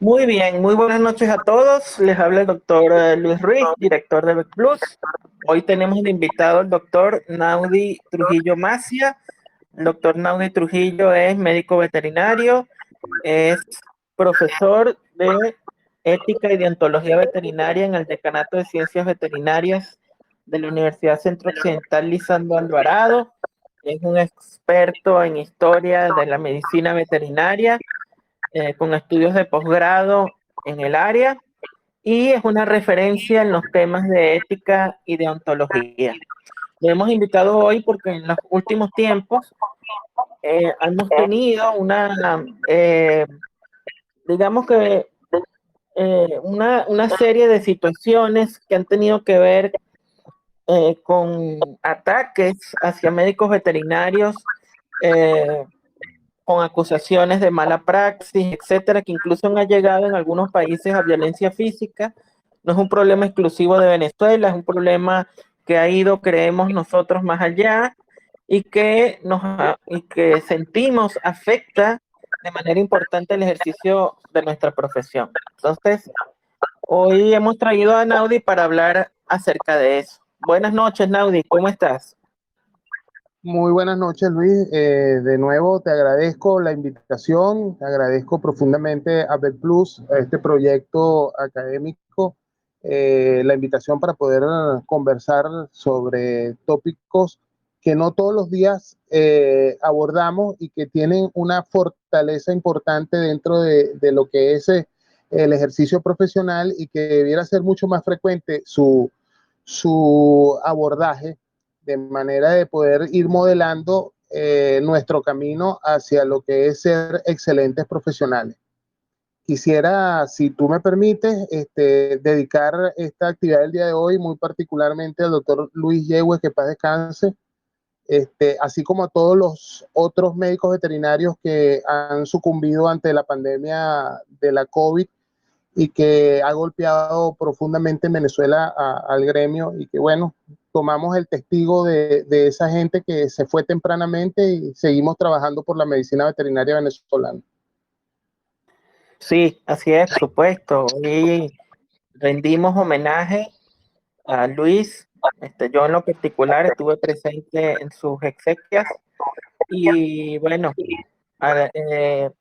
Muy bien, muy buenas noches a todos. Les habla el doctor Luis Ruiz, director de Bec Plus. Hoy tenemos de invitado al doctor Naudi Trujillo Macia. El doctor Naudi Trujillo es médico veterinario, es profesor de ética y deontología veterinaria en el Decanato de Ciencias Veterinarias de la Universidad Centro Occidental Lisandro Alvarado. Es un experto en historia de la medicina veterinaria con estudios de posgrado en el área y es una referencia en los temas de ética y deontología. Lo hemos invitado hoy porque en los últimos tiempos hemos tenido digamos que una serie de situaciones que han tenido que ver con ataques hacia médicos veterinarios, eh, con acusaciones de mala praxis, etcétera, que incluso han llegado en algunos países a violencia física. No es un problema exclusivo de Venezuela, es un problema que ha ido, creemos nosotros, más allá y que sentimos afecta de manera importante el ejercicio de nuestra profesión. Entonces, hoy hemos traído a Naudi para hablar acerca de eso. Buenas noches, Naudi, ¿cómo estás? Muy buenas noches, Luis. De nuevo te agradezco la invitación, te agradezco profundamente a Vet Plus, a este proyecto académico, la invitación para poder conversar sobre tópicos que no todos los días abordamos y que tienen una fortaleza importante dentro de lo que es el ejercicio profesional y que debiera ser mucho más frecuente su abordaje de manera de poder ir modelando nuestro camino hacia lo que es ser excelentes profesionales. Quisiera, si tú me permites, dedicar esta actividad del día de hoy muy particularmente al doctor Luis Yehue, que paz descanse, así como a todos los otros médicos veterinarios que han sucumbido ante la pandemia de la COVID y que ha golpeado profundamente en Venezuela al gremio y que bueno, tomamos el testigo de esa gente que se fue tempranamente y seguimos trabajando por la medicina veterinaria venezolana. Sí, así es, por supuesto. Hoy rendimos homenaje a Luis. Yo en lo particular estuve presente en sus exequias y bueno,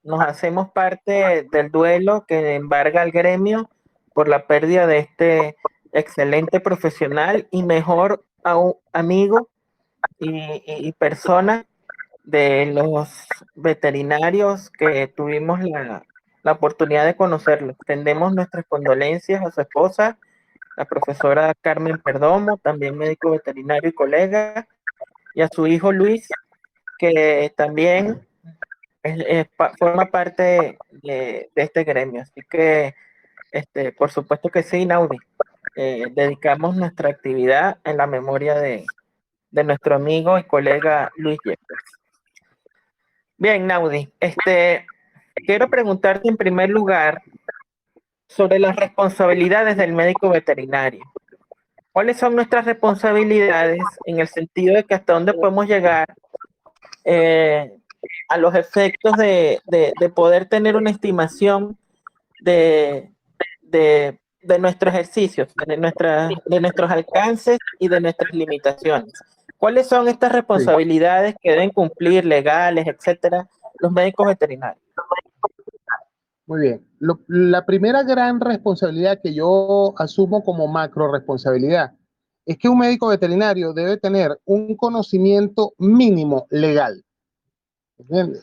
nos hacemos parte del duelo que embarga al gremio por la pérdida de este excelente profesional y mejor amigo y persona de los veterinarios que tuvimos la oportunidad de conocerlo. Extendemos nuestras condolencias a su esposa, la profesora Carmen Perdomo, también médico veterinario y colega, y a su hijo Luis, que también forma parte de este gremio. Así que, por supuesto que sí, Naudi, dedicamos nuestra actividad en la memoria de nuestro amigo y colega Luis Yepes. Bien, Naudi, quiero preguntarte en primer lugar sobre las responsabilidades del médico veterinario. ¿Cuáles son nuestras responsabilidades en el sentido de que hasta dónde podemos llegar eh, a los efectos de poder tener una estimación de, de nuestro ejercicio, de nuestros alcances y de nuestras limitaciones? ¿Cuáles son estas Sí. responsabilidades que deben cumplir, legales, etcétera, los médicos veterinarios? Muy bien. La primera gran responsabilidad que yo asumo como macro responsabilidad es que un médico veterinario debe tener un conocimiento mínimo legal. Bien,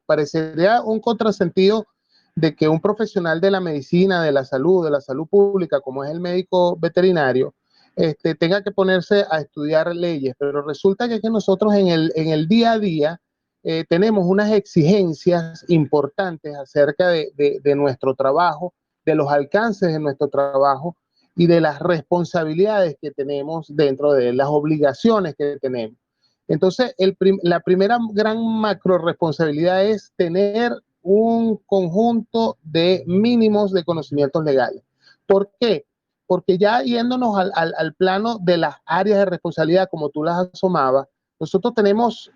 parecería un contrasentido de que un profesional de la medicina, de la salud pública, como es el médico veterinario, tenga que ponerse a estudiar leyes, pero resulta que nosotros en el día a día tenemos unas exigencias importantes acerca de nuestro trabajo, de los alcances de nuestro trabajo y de las responsabilidades que tenemos dentro de las obligaciones que tenemos. Entonces, la primera gran macro responsabilidad es tener un conjunto de mínimos de conocimientos legales. ¿Por qué? Porque ya yéndonos al plano de las áreas de responsabilidad, como tú las asomabas, nosotros tenemos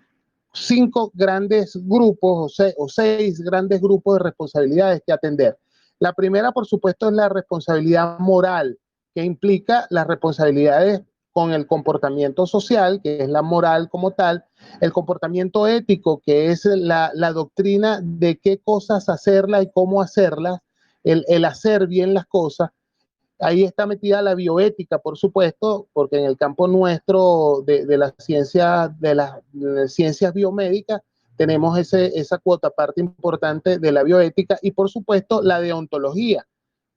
5 grandes grupos o 6 grandes grupos de responsabilidades que atender. La primera, por supuesto, es la responsabilidad moral, que implica las responsabilidades con el comportamiento social, que es la moral como tal, el comportamiento ético, que es la doctrina de qué cosas hacerlas y cómo hacerlas, el hacer bien las cosas. Ahí está metida la bioética, por supuesto, porque en el campo nuestro de las ciencias biomédicas tenemos esa cuota parte importante de la bioética y, por supuesto, la deontología,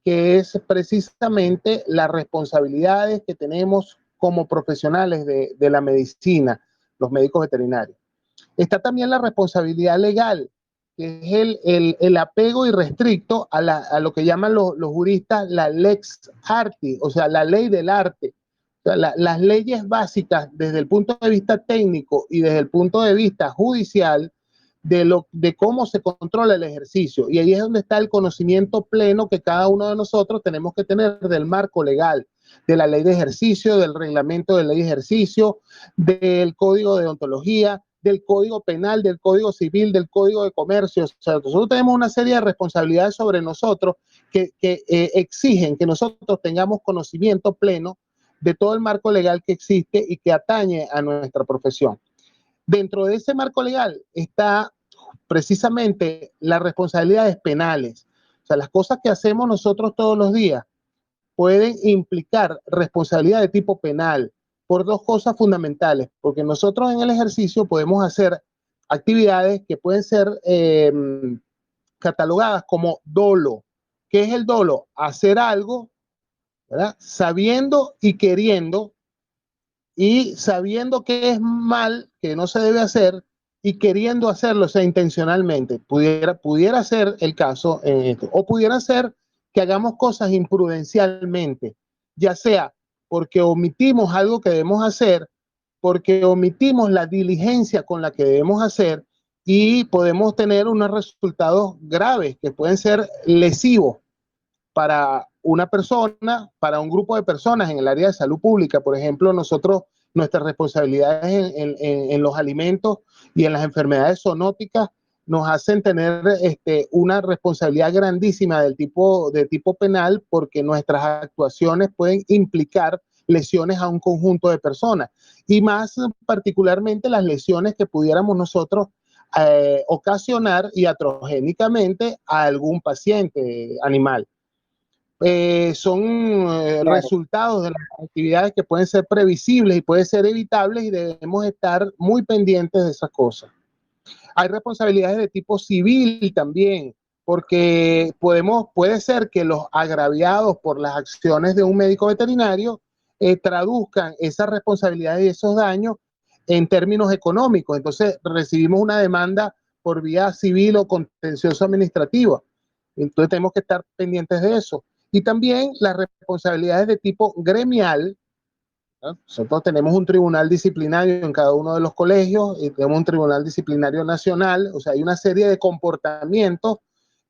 que es precisamente las responsabilidades que tenemos como profesionales de la medicina, los médicos veterinarios. Está también la responsabilidad legal, que es el apego irrestricto a lo que llaman los juristas la lex arti, o sea, la ley del arte. O sea, las leyes básicas desde el punto de vista técnico y desde el punto de vista judicial de cómo se controla el ejercicio. Y ahí es donde está el conocimiento pleno que cada uno de nosotros tenemos que tener del marco legal, de la ley de ejercicio, del reglamento de ley de ejercicio, del código de ontología, del código penal, del código civil, del código de comercio. O sea, nosotros tenemos una serie de responsabilidades sobre nosotros que exigen que nosotros tengamos conocimiento pleno de todo el marco legal que existe y que atañe a nuestra profesión. Dentro de ese marco legal está precisamente las responsabilidades penales. O sea, las cosas que hacemos nosotros todos los días pueden implicar responsabilidad de tipo penal por dos cosas fundamentales, porque nosotros en el ejercicio podemos hacer actividades que pueden ser catalogadas como dolo. ¿Qué es el dolo? Hacer algo, ¿verdad? Sabiendo y queriendo, y sabiendo que es mal, que no se debe hacer, y queriendo hacerlo, o sea, intencionalmente. Pudiera ser el caso en esto. O pudiera ser que hagamos cosas imprudencialmente, ya sea porque omitimos algo que debemos hacer, porque omitimos la diligencia con la que debemos hacer, y podemos tener unos resultados graves que pueden ser lesivos para una persona, para un grupo de personas en el área de salud pública. Por ejemplo, nuestras responsabilidades en los alimentos y en las enfermedades zoonóticas nos hacen tener una responsabilidad grandísima de tipo penal, porque nuestras actuaciones pueden implicar lesiones a un conjunto de personas, y más particularmente las lesiones que pudiéramos nosotros ocasionar iatrogénicamente a algún paciente animal. Son Claro. resultados de las actividades que pueden ser previsibles y pueden ser evitables, y debemos estar muy pendientes de esas cosas. Hay responsabilidades de tipo civil también, porque puede ser que los agraviados por las acciones de un médico veterinario traduzcan esas responsabilidades y esos daños en términos económicos. Entonces recibimos una demanda por vía civil o contencioso administrativa. Entonces tenemos que estar pendientes de eso. Y también las responsabilidades de tipo gremial. Nosotros tenemos un tribunal disciplinario en cada uno de los colegios y tenemos un tribunal disciplinario nacional. O sea, hay una serie de comportamientos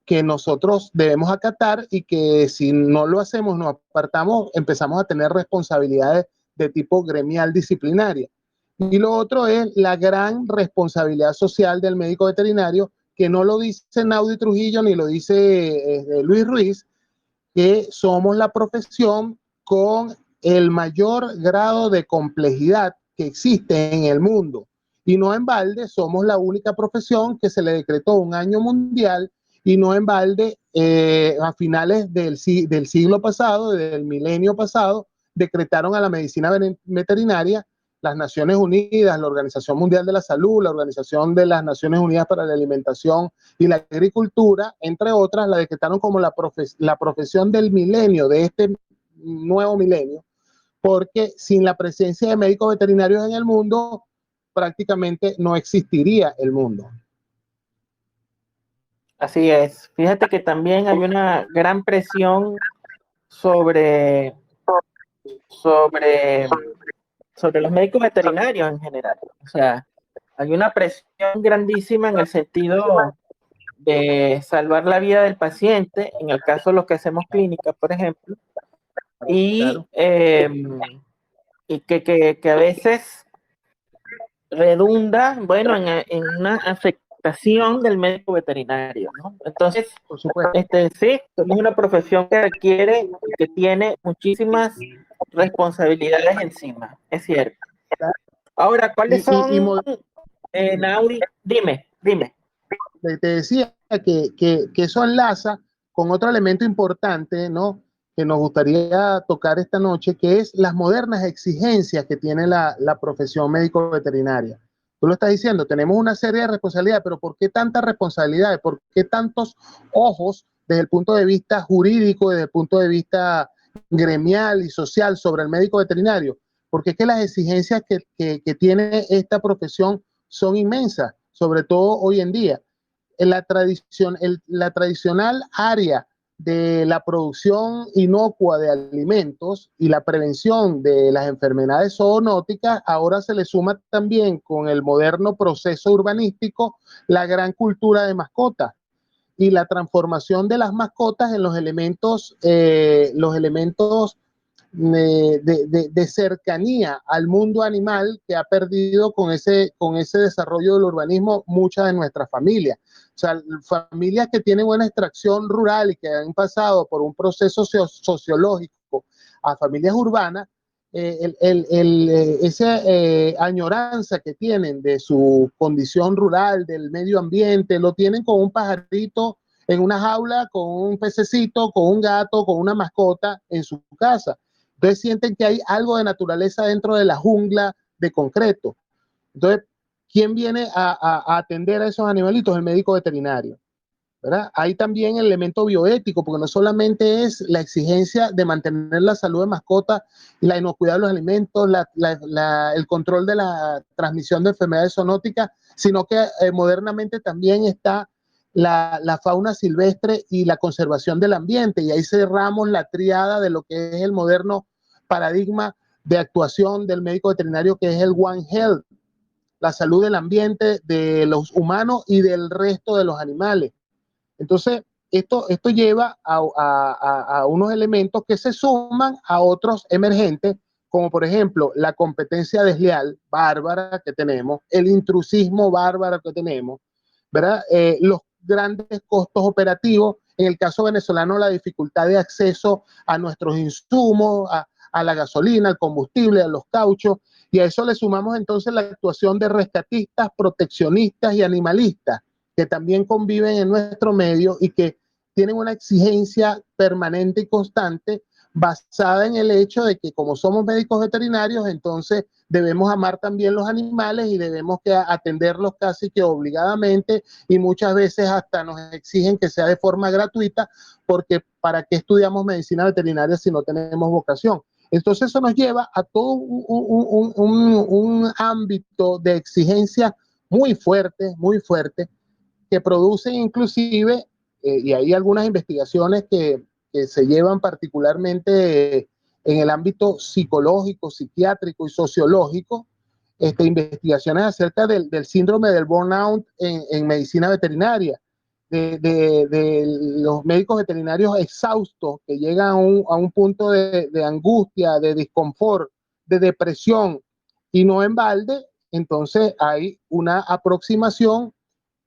que nosotros debemos acatar, y que si no lo hacemos, nos apartamos, empezamos a tener responsabilidades de tipo gremial disciplinaria. Y lo otro es la gran responsabilidad social del médico veterinario, que no lo dice Naudi Trujillo ni lo dice Luis Ruiz, que somos la profesión con el mayor grado de complejidad que existe en el mundo. Y no en balde somos la única profesión que se le decretó un año mundial, y no en balde a finales del siglo pasado, del milenio pasado, decretaron a la medicina veterinaria las Naciones Unidas, la Organización Mundial de la Salud, la Organización de las Naciones Unidas para la Alimentación y la Agricultura, entre otras, la decretaron como la profesión del milenio, de este nuevo milenio, porque sin la presencia de médicos veterinarios en el mundo, prácticamente no existiría el mundo. Así es. Fíjate que también hay una gran presión sobre, sobre, sobre los médicos veterinarios en general. O sea, hay una presión grandísima en el sentido de salvar la vida del paciente, en el caso de los que hacemos clínica, por ejemplo, y, y que a veces redunda, bueno, en una afectación reputación del médico veterinario, ¿no? Entonces, Por supuesto. sí, es una profesión que requiere y que tiene muchísimas responsabilidades encima, es cierto. Ahora, ¿cuáles son, Naudi? Dime. Te decía que eso enlaza con otro elemento importante, ¿no? Que nos gustaría tocar esta noche, que es las modernas exigencias que tiene la profesión médico veterinaria. Tú lo estás diciendo, tenemos una serie de responsabilidades, pero ¿por qué tantas responsabilidades? ¿Por qué tantos ojos desde el punto de vista jurídico, desde el punto de vista gremial y social sobre el médico veterinario? Porque es que las exigencias que tiene esta profesión son inmensas, sobre todo hoy en día. En la tradicional área de la producción inocua de alimentos y la prevención de las enfermedades zoonóticas, ahora se le suma también con el moderno proceso urbanístico la gran cultura de mascotas y la transformación de las mascotas en los elementos de cercanía al mundo animal que ha perdido con ese desarrollo del urbanismo muchas de nuestras familias. O sea, familias que tienen una extracción rural y que han pasado por un proceso sociológico a familias urbanas, esa añoranza que tienen de su condición rural, del medio ambiente, lo tienen con un pajarito en una jaula, con un pececito, con un gato, con una mascota en su casa. Entonces sienten que hay algo de naturaleza dentro de la jungla de concreto. Entonces, ¿quién viene a atender a esos animalitos? El médico veterinario, ¿verdad? Hay también el elemento bioético, porque no solamente es la exigencia de mantener la salud de mascotas y la inocuidad de los alimentos, el control de la transmisión de enfermedades zoonóticas, sino que modernamente también está la fauna silvestre y la conservación del ambiente. Y ahí cerramos la triada de lo que es el moderno paradigma de actuación del médico veterinario, que es el One Health, la salud del ambiente, de los humanos y del resto de los animales. Entonces, esto lleva a unos elementos que se suman a otros emergentes, como por ejemplo la competencia desleal bárbara que tenemos, el intrusismo bárbaro que tenemos, ¿verdad? Los grandes costos operativos, en el caso venezolano la dificultad de acceso a nuestros insumos, a la gasolina, al combustible, a los cauchos, y a eso le sumamos entonces la actuación de rescatistas, proteccionistas y animalistas, que también conviven en nuestro medio y que tienen una exigencia permanente y constante basada en el hecho de que como somos médicos veterinarios, entonces debemos amar también los animales y debemos que atenderlos casi que obligadamente, y muchas veces hasta nos exigen que sea de forma gratuita, porque ¿para qué estudiamos medicina veterinaria si no tenemos vocación? Entonces eso nos lleva a todo un ámbito de exigencia muy fuerte, que producen inclusive, y hay algunas investigaciones que se llevan particularmente en el ámbito psicológico, psiquiátrico y sociológico, investigaciones acerca del síndrome del burnout en medicina veterinaria, de los médicos veterinarios exhaustos que llegan a un punto de angustia, de disconfort, de depresión, y no en balde. Entonces hay una aproximación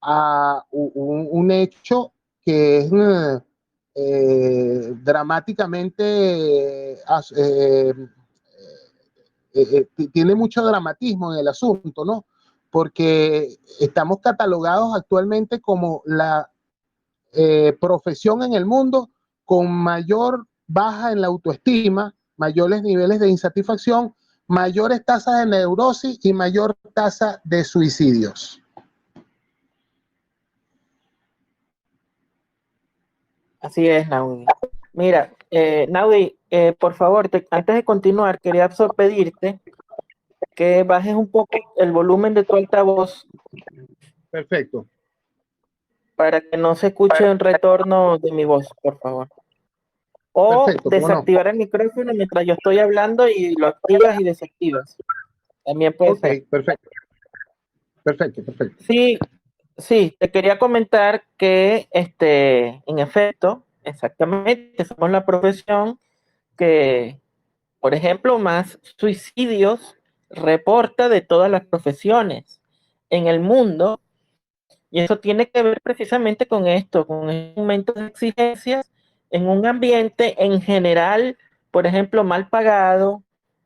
a un hecho que es dramáticamente, tiene mucho dramatismo en el asunto, ¿no? Porque estamos catalogados actualmente como la profesión en el mundo con mayor baja en la autoestima, mayores niveles de insatisfacción, mayores tasas de neurosis y mayor tasa de suicidios. Así es, Naudi. Mira, Naudi, por favor, antes de continuar, quería pedirte que bajes un poco el volumen de tu altavoz. Perfecto. Para que no se escuche un retorno de mi voz, por favor. O Perfecto, desactivar el micrófono mientras yo estoy hablando y lo activas y desactivas. También puede ser. Perfecto. Sí, te quería comentar que, en efecto, exactamente, somos la profesión que, por ejemplo, más suicidios reporta de todas las profesiones en el mundo, Y eso tiene que ver precisamente con esto, con el aumento de exigencias en un ambiente en general, por ejemplo, mal pagado,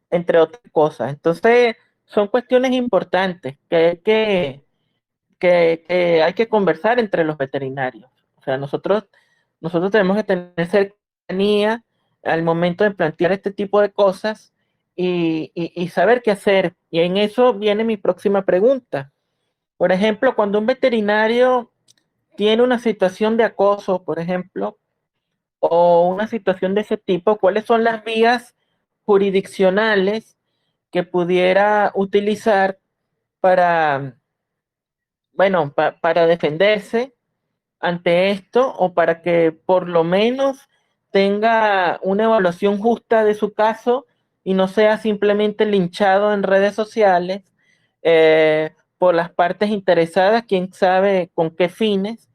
entre otras cosas. Entonces, son cuestiones importantes que hay que conversar entre los veterinarios. O sea, nosotros tenemos que tener cercanía al momento de plantear este tipo de cosas y saber qué hacer. Y en eso viene mi próxima pregunta. Por ejemplo, cuando un veterinario tiene una situación de acoso, por ejemplo, o una situación de ese tipo, ¿cuáles son las vías jurisdiccionales que pudiera utilizar para, bueno, para defenderse ante esto o para que por lo menos tenga una evaluación justa de su caso y no sea simplemente linchado en redes sociales por las partes interesadas, quién sabe con qué fines,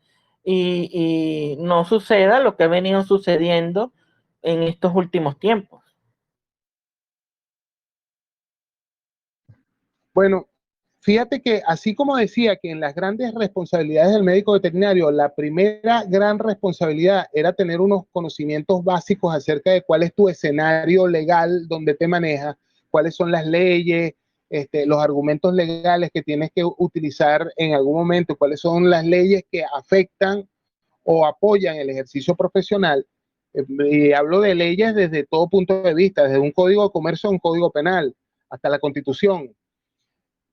y no suceda lo que ha venido sucediendo en estos últimos tiempos? Bueno, fíjate que así como decía que en las grandes responsabilidades del médico veterinario, la primera gran responsabilidad era tener unos conocimientos básicos acerca de cuál es tu escenario legal donde te manejas, cuáles son las leyes, los argumentos legales que tienes que utilizar en algún momento, cuáles son las leyes que afectan o apoyan el ejercicio profesional. Y hablo de leyes desde todo punto de vista, desde un código de comercio a un código penal, hasta la Constitución.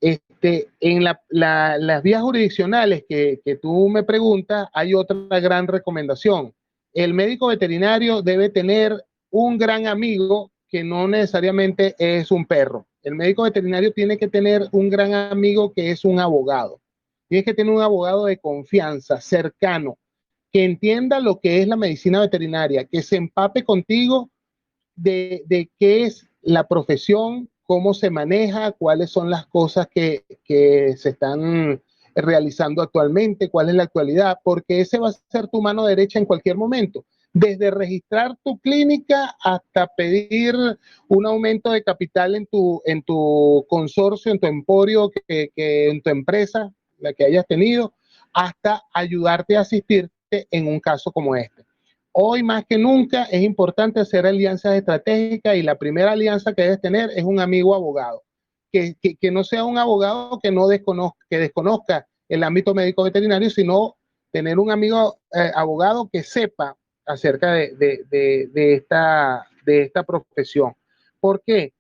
En las vías jurisdiccionales que tú me preguntas, hay otra gran recomendación. El médico veterinario debe tener un gran amigo que no necesariamente es un perro. El médico veterinario tiene que tener un gran amigo que es un abogado. Tienes que tener un abogado de confianza, cercano, que entienda lo que es la medicina veterinaria, que se empape contigo de qué es la profesión, cómo se maneja, cuáles son las cosas que se están realizando actualmente, cuál es la actualidad, porque ese va a ser tu mano derecha en cualquier momento. Desde registrar tu clínica hasta pedir un aumento de capital en tu consorcio, en tu emporio, en tu empresa, la que hayas tenido, hasta ayudarte a asistirte en un caso como este. Hoy más que nunca es importante hacer alianzas estratégicas y la primera alianza que debes tener es un amigo abogado. Que no sea un abogado que desconozca el ámbito médico veterinario, sino tener un amigo abogado que sepa acerca de esta profesión. ¿Por qué?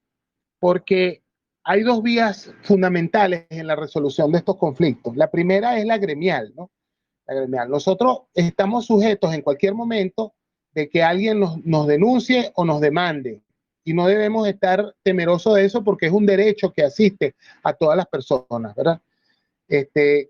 Porque hay dos vías fundamentales en la resolución de estos conflictos. La primera es la gremial, ¿no? Nosotros estamos sujetos en cualquier momento de que alguien nos denuncie o nos demande y no debemos estar temerosos de eso porque es un derecho que asiste a todas las personas, ¿verdad?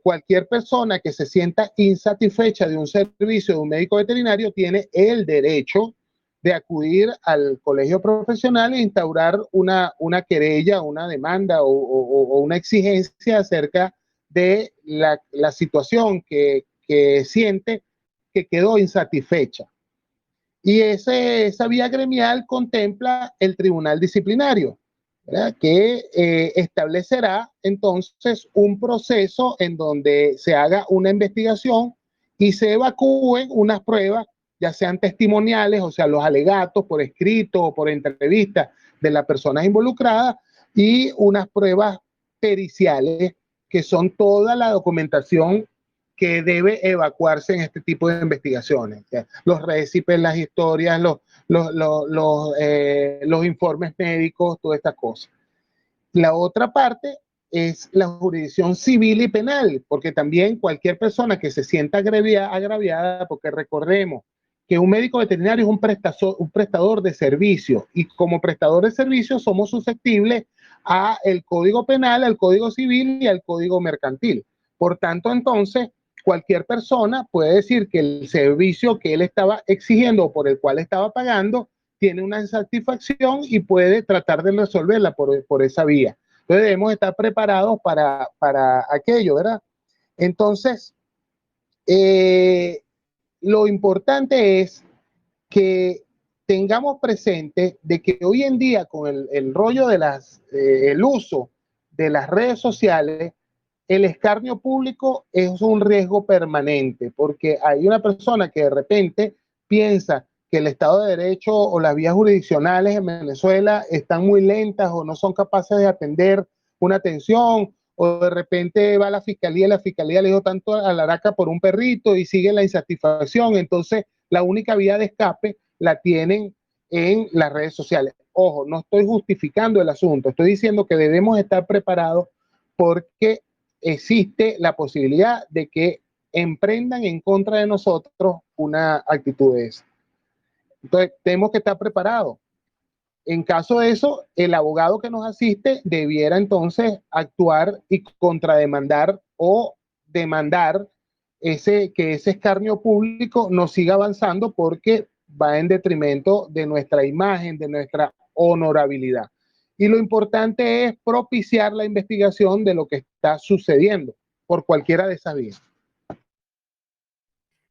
Cualquier persona que se sienta insatisfecha de un servicio de un médico veterinario tiene el derecho de acudir al colegio profesional e instaurar una querella, una demanda o una exigencia acerca de la situación que siente que quedó insatisfecha. Y esa vía gremial contempla el tribunal disciplinario, ¿verdad? Que establecerá entonces un proceso en donde se haga una investigación y se evacúen unas pruebas, ya sean testimoniales, o sea, los alegatos por escrito o por entrevista de las personas involucradas, y unas pruebas periciales, que son toda la documentación que debe evacuarse en este tipo de investigaciones. Los récipes, las historias, los informes médicos, todas estas cosas. La otra parte es la jurisdicción civil y penal, porque también cualquier persona que se sienta agraviada, porque recordemos que un médico veterinario es un prestador de servicio, y como prestador de servicio somos susceptibles al Código Penal, al Código Civil y al Código Mercantil. Por tanto, entonces, cualquier persona puede decir que el servicio que él estaba exigiendo o por el cual estaba pagando tiene una insatisfacción y puede tratar de resolverla por esa vía. Entonces debemos estar preparados para aquello, ¿verdad? Entonces, lo importante es que tengamos presente de que hoy en día con el rollo de el uso de las redes sociales, el escarnio público es un riesgo permanente, porque hay una persona que de repente piensa que el Estado de Derecho o las vías jurisdiccionales en Venezuela están muy lentas o no son capaces de atender una atención, o de repente va a la fiscalía y la fiscalía le dijo tanto a la araca por un perrito y sigue la insatisfacción. Entonces, la única vía de escape la tienen en las redes sociales. Ojo, no estoy justificando el asunto, estoy diciendo que debemos estar preparados porque existe la posibilidad de que emprendan en contra de nosotros una actitud de esa. Entonces, tenemos que estar preparados. En caso de eso, el abogado que nos asiste debiera entonces actuar y contrademandar o demandar que ese escarnio público no siga avanzando porque va en detrimento de nuestra imagen, de nuestra honorabilidad. Y lo importante es propiciar la investigación de lo que está sucediendo por cualquiera de esas vías.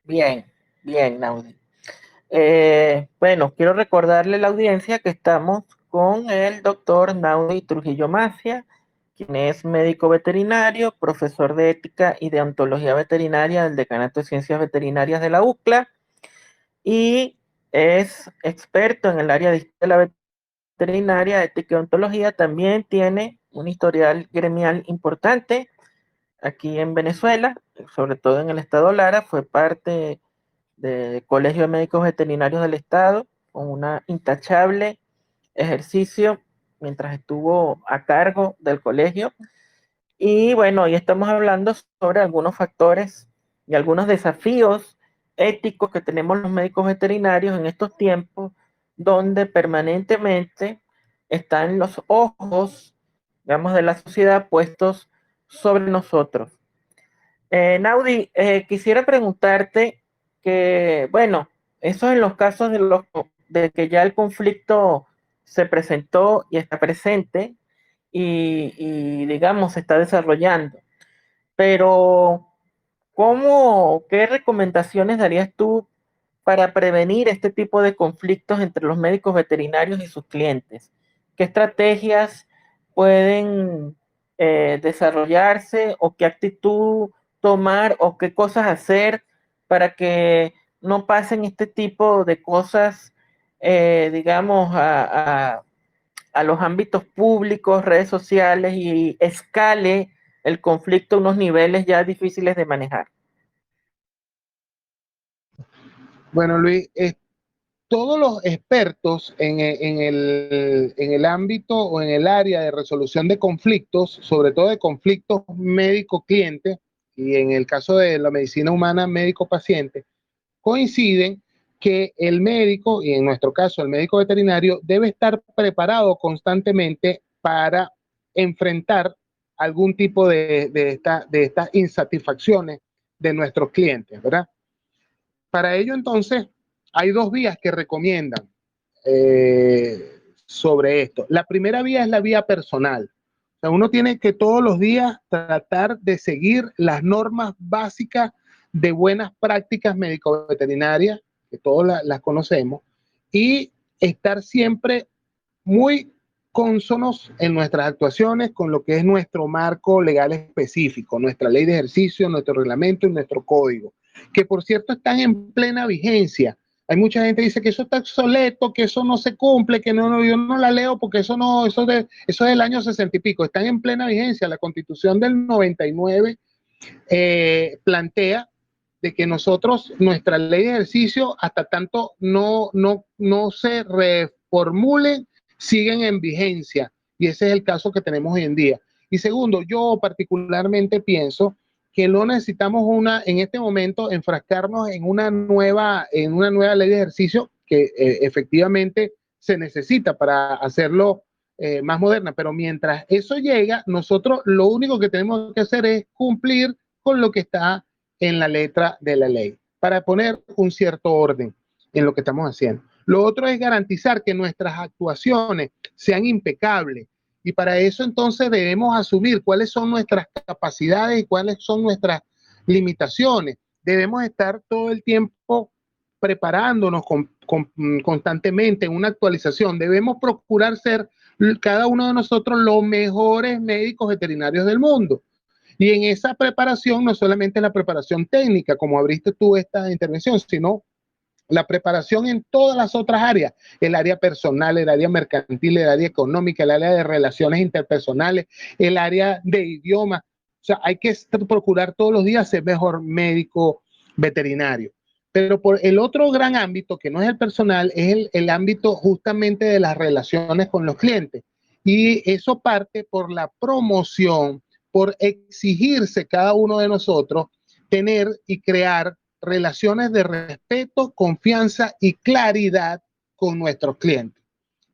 Bien, bien, Naudi. Bueno, quiero recordarle a la audiencia que estamos con el doctor Naudi Trujillo Macia, quien es médico veterinario, profesor de ética y deontología veterinaria del Decanato de Ciencias Veterinarias de la UCLA y es experto en el área de la veterinaria, ética y deontología. También tiene un historial gremial importante aquí en Venezuela, sobre todo en el estado Lara. Fue parte del Colegio de Médicos Veterinarios del Estado, con una intachable ejercicio mientras estuvo a cargo del colegio. Y bueno, hoy estamos hablando sobre algunos factores y algunos desafíos éticos que tenemos los médicos veterinarios en estos tiempos, donde permanentemente están los ojos, digamos, de la sociedad puestos sobre nosotros. Naudi, quisiera preguntarte que, bueno, eso en los casos de que ya el conflicto se presentó y está presente y digamos, se está desarrollando. Pero, qué recomendaciones darías tú para prevenir este tipo de conflictos entre los médicos veterinarios y sus clientes? ¿Qué estrategias pueden desarrollarse o qué actitud tomar o qué cosas hacer para que no pasen este tipo de cosas, digamos, a los ámbitos públicos, redes sociales y escale el conflicto a unos niveles ya difíciles de manejar? Bueno, Luis, todos los expertos en el ámbito o en el área de resolución de conflictos, sobre todo de conflictos médico-cliente, y en el caso de la medicina humana médico-paciente, coinciden que el médico, y en nuestro caso el médico veterinario, debe estar preparado constantemente para enfrentar algún tipo de estas insatisfacciones de nuestros clientes, ¿verdad? Para ello, entonces, hay dos vías que recomiendan sobre esto. La primera vía es la vía personal. O sea, uno tiene que todos los días tratar de seguir las normas básicas de buenas prácticas médico-veterinarias, que todos las conocemos, y estar siempre muy cónsonos en nuestras actuaciones con lo que es nuestro marco legal específico, nuestra ley de ejercicio, nuestro reglamento y nuestro código, que por cierto están en plena vigencia. Hay mucha gente que dice que eso está obsoleto, que eso no se cumple, que yo no la leo porque eso no, eso es del año 60 y pico, están en plena vigencia. La Constitución del 99 plantea de que nosotros, nuestra ley de ejercicio, hasta tanto no se reformule, siguen en vigencia. Y ese es el caso que tenemos hoy en día. Y segundo, yo particularmente pienso que no necesitamos en este momento enfrascarnos en una nueva ley de ejercicio que efectivamente se necesita para hacerlo más moderna. Pero mientras eso llega, nosotros lo único que tenemos que hacer es cumplir con lo que está en la letra de la ley, para poner un cierto orden en lo que estamos haciendo. Lo otro es garantizar que nuestras actuaciones sean impecables, y para eso entonces debemos asumir cuáles son nuestras capacidades y cuáles son nuestras limitaciones. Debemos estar todo el tiempo preparándonos constantemente en una actualización. Debemos procurar ser cada uno de nosotros los mejores médicos veterinarios del mundo. Y en esa preparación, no solamente la preparación técnica, como abriste tú esta intervención, sino la preparación en todas las otras áreas, el área personal, el área mercantil, el área económica, el área de relaciones interpersonales, el área de idioma. O sea, hay que procurar todos los días ser mejor médico veterinario. Pero por el otro gran ámbito, que no es el personal, es el ámbito justamente de las relaciones con los clientes. Y eso parte por la promoción, por exigirse cada uno de nosotros tener y crear relaciones de respeto, confianza y claridad con nuestros clientes.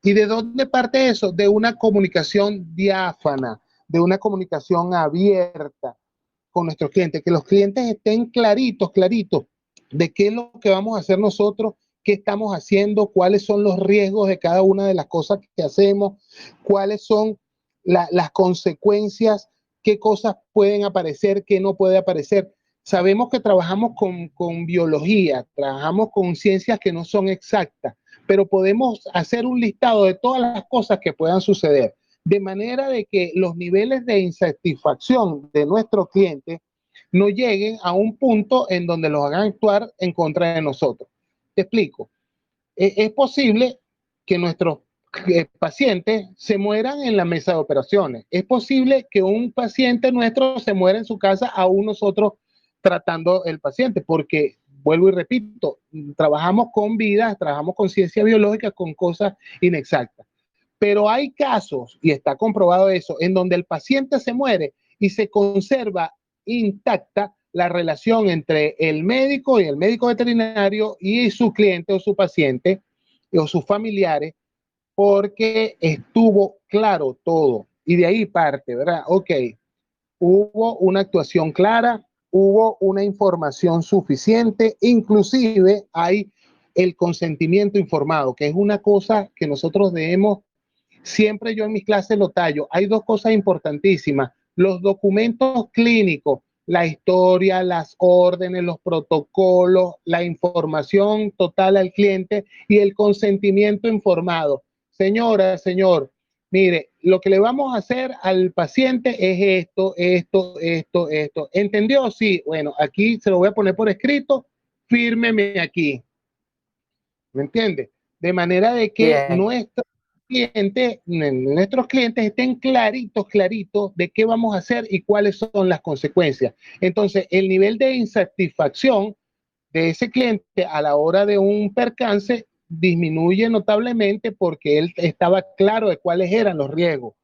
¿Y de dónde parte eso? De una comunicación diáfana, de una comunicación abierta con nuestros clientes, que los clientes estén claritos, claritos de qué es lo que vamos a hacer nosotros, qué estamos haciendo, cuáles son los riesgos de cada una de las cosas que hacemos, cuáles son las consecuencias, qué cosas pueden aparecer, qué no puede aparecer. Sabemos que trabajamos con biología, trabajamos con ciencias que no son exactas, pero podemos hacer un listado de todas las cosas que puedan suceder, de manera de que los niveles de insatisfacción de nuestros clientes no lleguen a un punto en donde los hagan actuar en contra de nosotros. Te explico. Es posible que nuestros pacientes se mueran en la mesa de operaciones. Es posible que un paciente nuestro se muera en su casa, aún nosotros tratando el paciente, porque vuelvo y repito, trabajamos con vidas, trabajamos con ciencia biológica, con cosas inexactas. Pero hay casos, y está comprobado eso, en donde el paciente se muere y se conserva intacta la relación entre el médico y el médico veterinario y su cliente o su paciente o sus familiares, porque estuvo claro todo. Y de ahí parte, ¿verdad? Ok, hubo una actuación clara, hubo una información suficiente, inclusive hay el consentimiento informado, que es una cosa que nosotros debemos. Siempre yo en mis clases lo tallo. Hay dos cosas importantísimas. Los documentos clínicos, la historia, las órdenes, los protocolos, la información total al cliente y el consentimiento informado. Señora, señor, mire, lo que le vamos a hacer al paciente es esto, esto, esto, esto. ¿Entendió? Sí. Bueno, aquí se lo voy a poner por escrito. Fírmeme aquí. ¿Me entiende? De manera de que Bien, nuestros clientes estén claritos, claritos de qué vamos a hacer y cuáles son las consecuencias. Entonces, el nivel de insatisfacción de ese cliente a la hora de un percance disminuye notablemente porque él estaba claro de cuáles eran los riesgos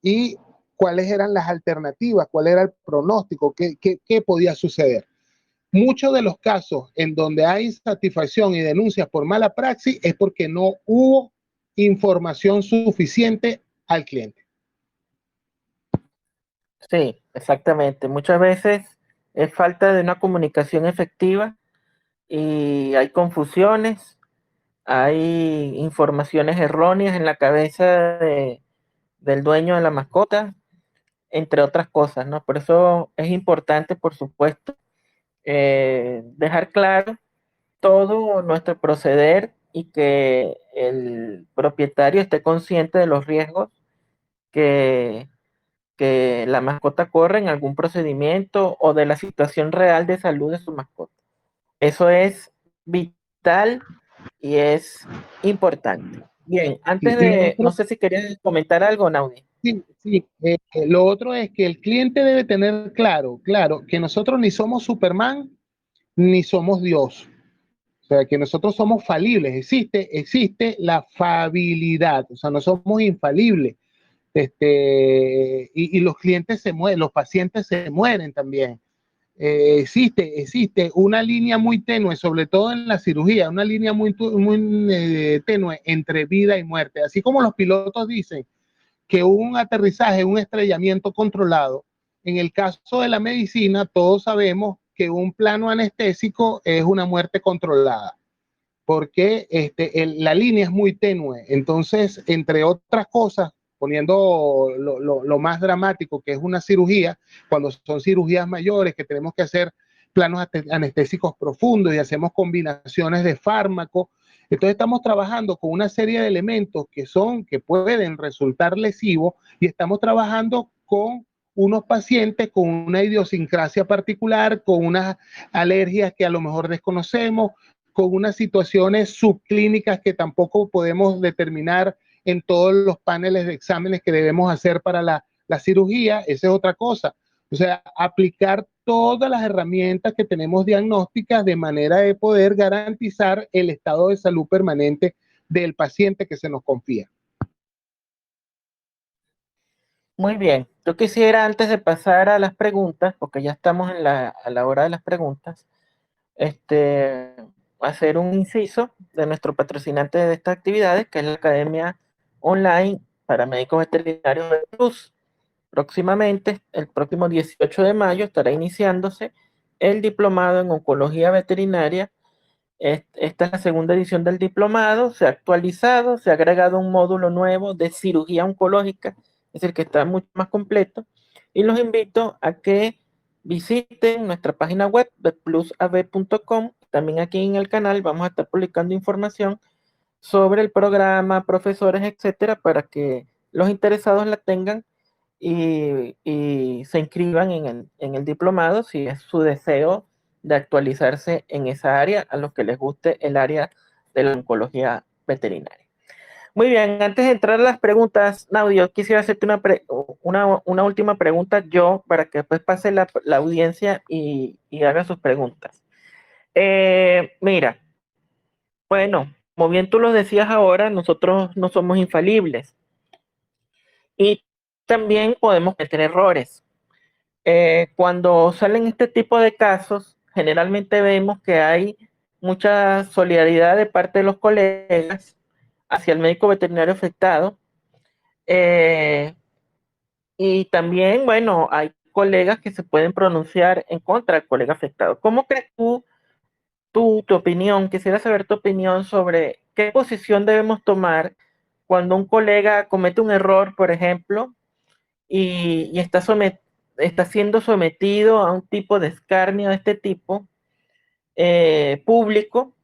y cuáles eran las alternativas, cuál era el pronóstico, qué podía suceder. Muchos de los casos en donde hay insatisfacción y denuncias por mala praxis es porque no hubo información suficiente al cliente. sí, exactamente. Muchas veces es falta de una comunicación efectiva y hay confusiones, hay informaciones erróneas en la cabeza del dueño de la mascota, entre otras cosas, ¿no? Por eso es importante, por supuesto, dejar claro todo nuestro proceder y que el propietario esté consciente de los riesgos que, que la mascota corre en algún procedimiento o de la situación real de salud de su mascota. Eso es vital y es importante. Bien, antes Y lo de, no otro, sé si querías comentar algo, Naudi. sí, sí, lo otro es que el cliente debe tener claro, claro, que nosotros ni somos Superman ni somos Dios. O sea, que nosotros somos falibles. Existe la fabilidad. O sea, no somos infalibles. Y los clientes se mueren, los pacientes se mueren también. Existe una línea muy tenue, sobre todo en la cirugía, una línea muy tenue entre vida y muerte. Así como los pilotos dicen que un aterrizaje, un estrellamiento controlado, en el caso de la medicina, todos sabemos que un plano anestésico es una muerte controlada porque la línea es muy tenue. Entonces, entre otras cosas, poniendo lo más dramático que es una cirugía, cuando son cirugías mayores que tenemos que hacer planos anestésicos profundos y hacemos combinaciones de fármacos, entonces estamos trabajando con una serie de elementos que pueden resultar lesivos y estamos trabajando con unos pacientes con una idiosincrasia particular, con unas alergias que a lo mejor desconocemos, con unas situaciones subclínicas que tampoco podemos determinar en todos los paneles de exámenes que debemos hacer para la cirugía. Esa es otra cosa. O sea, aplicar todas las herramientas que tenemos diagnósticas de manera de poder garantizar el estado de salud permanente del paciente que se nos confía. Muy bien. Yo quisiera, antes de pasar a las preguntas, porque ya estamos a la hora de las preguntas, este, hacer un inciso de nuestro patrocinante de estas actividades, que es la Academia Online para Médicos Veterinarios de Plus. Próximamente, el próximo 18 de mayo, estará iniciándose el diplomado en oncología veterinaria. Esta es la segunda edición del diplomado, se ha actualizado, se ha agregado un módulo nuevo de cirugía oncológica, es decir, que está mucho más completo, y los invito a que visiten nuestra página web de plusab.com. También aquí en el canal vamos a estar publicando información sobre el programa, profesores, etcétera, para que los interesados la tengan y se inscriban en el diplomado si es su deseo de actualizarse en esa área, a los que les guste el área de la oncología veterinaria. Muy bien, antes de entrar a las preguntas, Naudio, quisiera hacerte una última pregunta yo, para que después pase la audiencia y haga sus preguntas. Mira, bueno, como bien tú lo decías ahora, nosotros no somos infalibles y también podemos cometer errores. Cuando salen este tipo de casos, generalmente vemos que hay mucha solidaridad de parte de los colegas hacia el médico veterinario afectado. eh, y también, bueno, hay colegas que se pueden pronunciar en contra del colega afectado. ¿Cómo crees tu opinión? Quisiera saber tu opinión sobre qué posición debemos tomar cuando un colega comete un error, por ejemplo, y está siendo sometido a un tipo de escarnio de este tipo, público,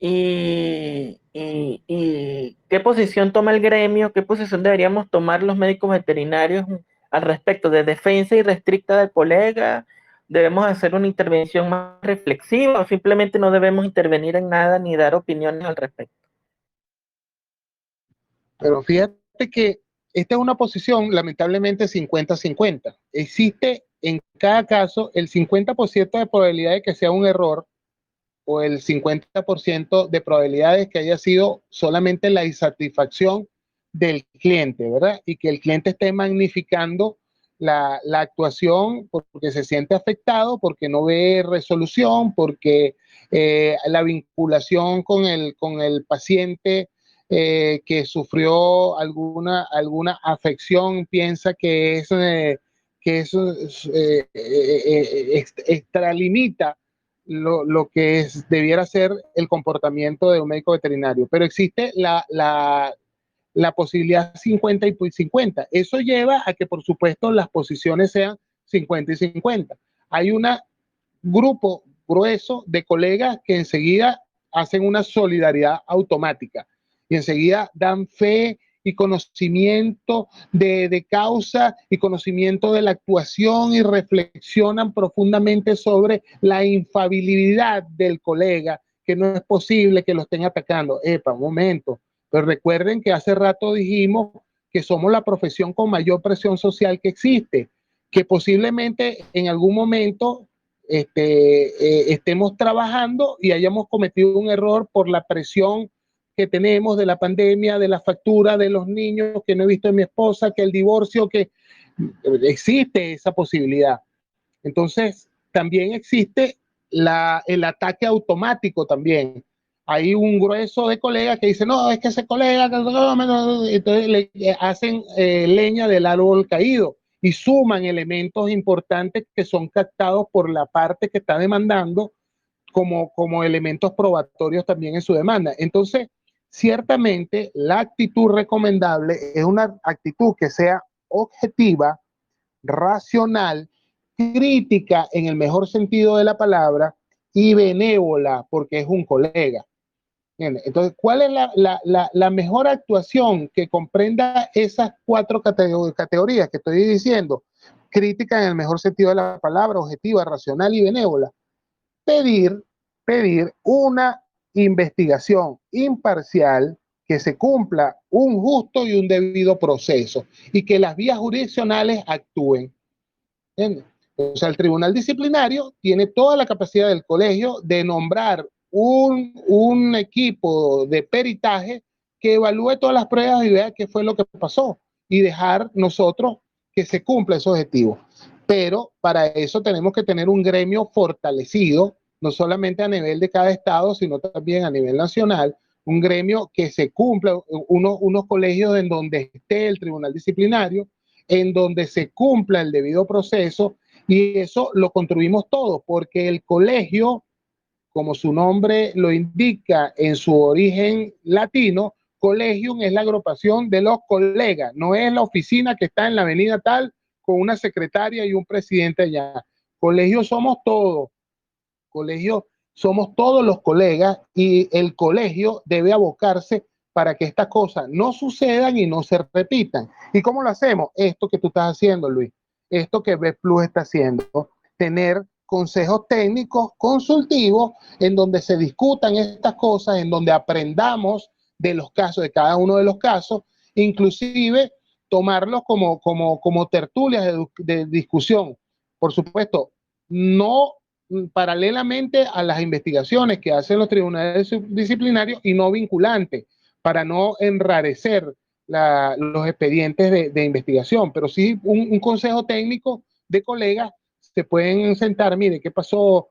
y qué posición toma el gremio, qué posición deberíamos tomar los médicos veterinarios al respecto de defensa irrestricta del colega. ¿Debemos hacer una intervención más reflexiva o simplemente no debemos intervenir en nada ni dar opiniones al respecto? Pero fíjate que esta es una posición lamentablemente 50-50. Existe en cada caso el 50% de probabilidad de que sea un error o el 50% de probabilidades que haya sido solamente la insatisfacción del cliente, ¿verdad? Y que el cliente esté magnificando la actuación porque se siente afectado, porque no ve resolución, porque la vinculación con el paciente que sufrió alguna afección piensa que eso extralimita lo que debiera ser el comportamiento de un médico veterinario. Pero existe la posibilidad 50 y 50. Eso lleva a que, por supuesto, las posiciones sean 50 y 50. Hay un grupo grueso de colegas que enseguida hacen una solidaridad automática y enseguida dan fe y conocimiento de causa y conocimiento de la actuación y reflexionan profundamente sobre la infalibilidad del colega, que no es posible que lo estén atacando. Epa, un momento. Pero recuerden que hace rato dijimos que somos la profesión con mayor presión social que existe, que posiblemente en algún momento estemos trabajando y hayamos cometido un error por la presión que tenemos de la pandemia, de la factura de los niños, que no he visto en mi esposa, que el divorcio, que existe esa posibilidad. Entonces, también existe el ataque automático también. Hay un grueso de colegas que dicen, no, es que ese colega, entonces le hacen leña del árbol caído y suman elementos importantes que son captados por la parte que está demandando como elementos probatorios también en su demanda. Entonces, ciertamente la actitud recomendable es una actitud que sea objetiva, racional, crítica en el mejor sentido de la palabra y benévola porque es un colega. Entonces, ¿cuál es la mejor actuación que comprenda esas cuatro categorías que estoy diciendo? crítica en el mejor sentido de la palabra, objetiva, racional y benévola, pedir, pedir una investigación imparcial, que se cumpla un justo y un debido proceso y que las vías jurisdiccionales actúen. ¿Entiendes? O sea, el tribunal disciplinario tiene toda la capacidad del colegio de nombrar un equipo de peritaje que evalúe todas las pruebas y vea qué fue lo que pasó y dejar nosotros que se cumpla ese objetivo. Pero para eso tenemos que tener un gremio fortalecido, no solamente a nivel de cada estado, sino también a nivel nacional, un gremio que se cumpla, unos colegios en donde esté el tribunal disciplinario, en donde se cumpla el debido proceso, y eso lo construimos todos, porque el colegio, como su nombre lo indica en su origen latino, colegium es la agrupación de los colegas, no es la oficina que está en la avenida tal con una secretaria y un presidente allá. Colegio somos todos, colegio somos todos los colegas, y el colegio debe abocarse para que estas cosas no sucedan y no se repitan. ¿Y cómo lo hacemos? Esto que tú estás haciendo, Luis, esto que B Plus está haciendo, tener consejos técnicos consultivos en donde se discutan estas cosas, en donde aprendamos de los casos, de cada uno de los casos, inclusive tomarlos como tertulias de discusión. Por supuesto, no paralelamente a las investigaciones que hacen los tribunales disciplinarios y no vinculantes, para no enrarecer los expedientes de investigación, pero sí un consejo técnico de colegas se pueden sentar, mire, qué pasó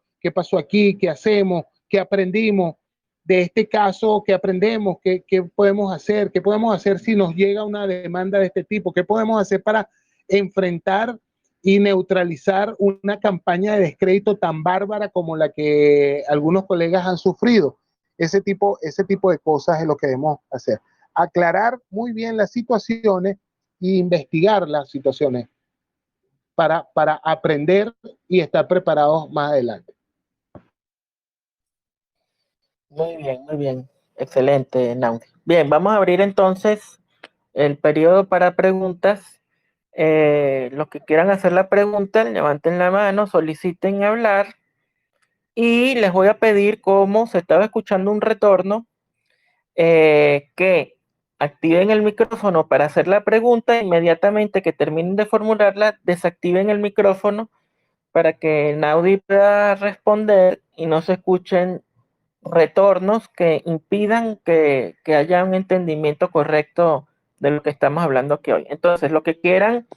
aquí, qué hacemos, qué aprendimos de este caso, qué aprendemos, qué podemos hacer si nos llega una demanda de este tipo, qué podemos hacer para enfrentar y neutralizar una campaña de descrédito tan bárbara como la que algunos colegas han sufrido. Ese tipo de cosas es lo que debemos hacer. Aclarar muy bien las situaciones e investigar las situaciones para aprender y estar preparados más adelante. Muy bien. Excelente, Naudi. Bien, vamos a abrir entonces el periodo para preguntas. Los que quieran hacer la pregunta, levanten la mano, soliciten hablar y les voy a pedir, como se estaba escuchando un retorno, que activen el micrófono para hacer la pregunta. Inmediatamente que terminen de formularla, desactiven el micrófono para que Naudi pueda responder y no se escuchen retornos que impidan que haya un entendimiento correcto de lo que estamos hablando aquí hoy. Entonces, los que quieran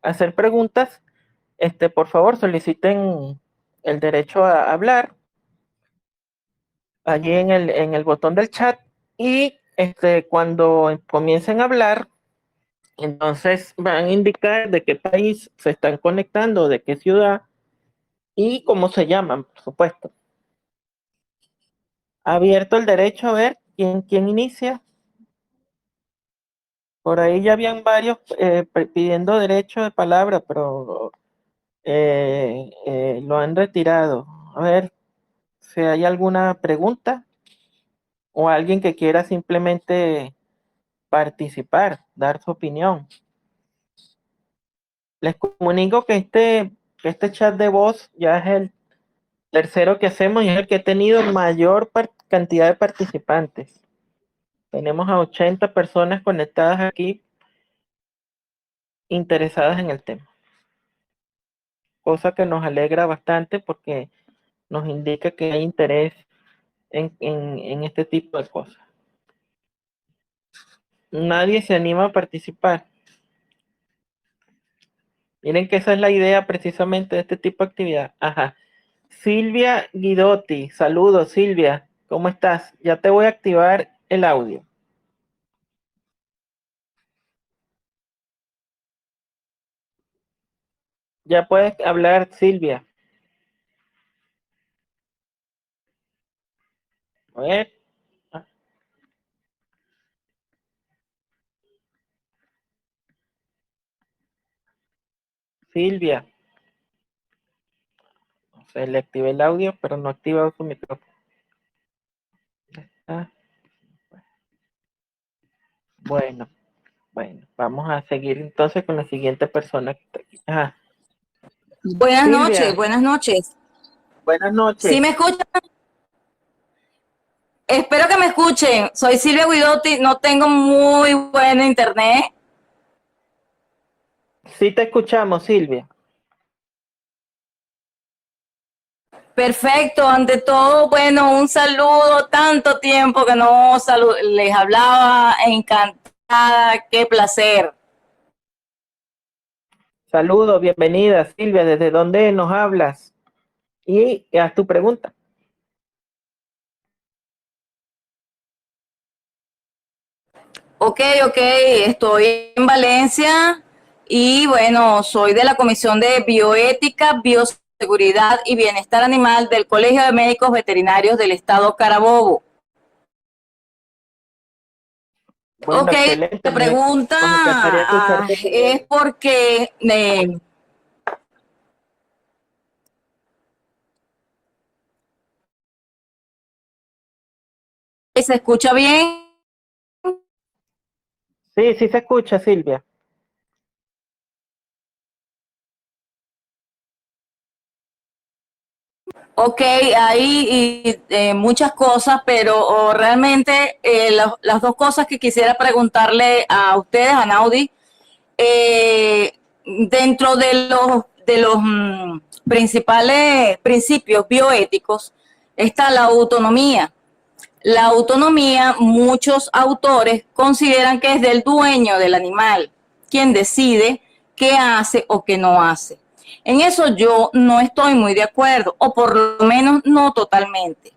hacer preguntas, por favor, soliciten el derecho a hablar allí en el botón del chat, y cuando comiencen a hablar, entonces van a indicar de qué país se están conectando, de qué ciudad y cómo se llaman, por supuesto. Abierto el derecho, a ver quién inicia. Por ahí ya habían varios pidiendo derecho de palabra, pero lo han retirado. A ver si hay alguna pregunta o alguien que quiera simplemente participar, dar su opinión. Les comunico que este chat de voz ya es el tercero que hacemos y es el que ha tenido mayor cantidad de participantes. Tenemos a 80 personas conectadas aquí interesadas en el tema, cosa que nos alegra bastante porque nos indica que hay interés en este tipo de cosas. Nadie se anima a participar. Miren que esa es la idea precisamente de este tipo de actividad. Ajá. Silvia Guidotti, saludos Silvia, ¿cómo estás? Ya te voy a activar el audio. Ya puedes hablar, Silvia. A ver. Silvia. O sea, le activé el audio, pero no ha activado su micrófono. Ah, bueno, vamos a seguir entonces con la siguiente persona que está aquí. Ajá. Buenas noches, Silvia, buenas noches. buenas ¿Sí me noches. escuchan? Espero que me escuchen. Soy Silvia Guidotti, no tengo muy buen internet. Sí te escuchamos, Silvia. Perfecto, ante todo, bueno, un saludo, tanto tiempo que no les hablaba, encantada, qué placer. Saludos, bienvenida, Silvia. ¿Desde dónde nos hablas? Y haz tu pregunta. Ok, estoy en Valencia y bueno, soy de la Comisión de Bioética, Bioseguridad y Bienestar Animal del Colegio de Médicos Veterinarios del Estado Carabobo. Bueno, Ok, excelente. la pregunta Nos encantaría escuchar tu es opinión. porque se escucha bien. Sí, sí se escucha, Silvia. Ok, hay muchas cosas, pero realmente las dos cosas que quisiera preguntarle a ustedes, a Naudi, dentro de los principales principios bioéticos está la autonomía. La autonomía, muchos autores consideran que es del dueño del animal, quien decide qué hace o qué no hace. En eso yo no estoy muy de acuerdo, o por lo menos no totalmente,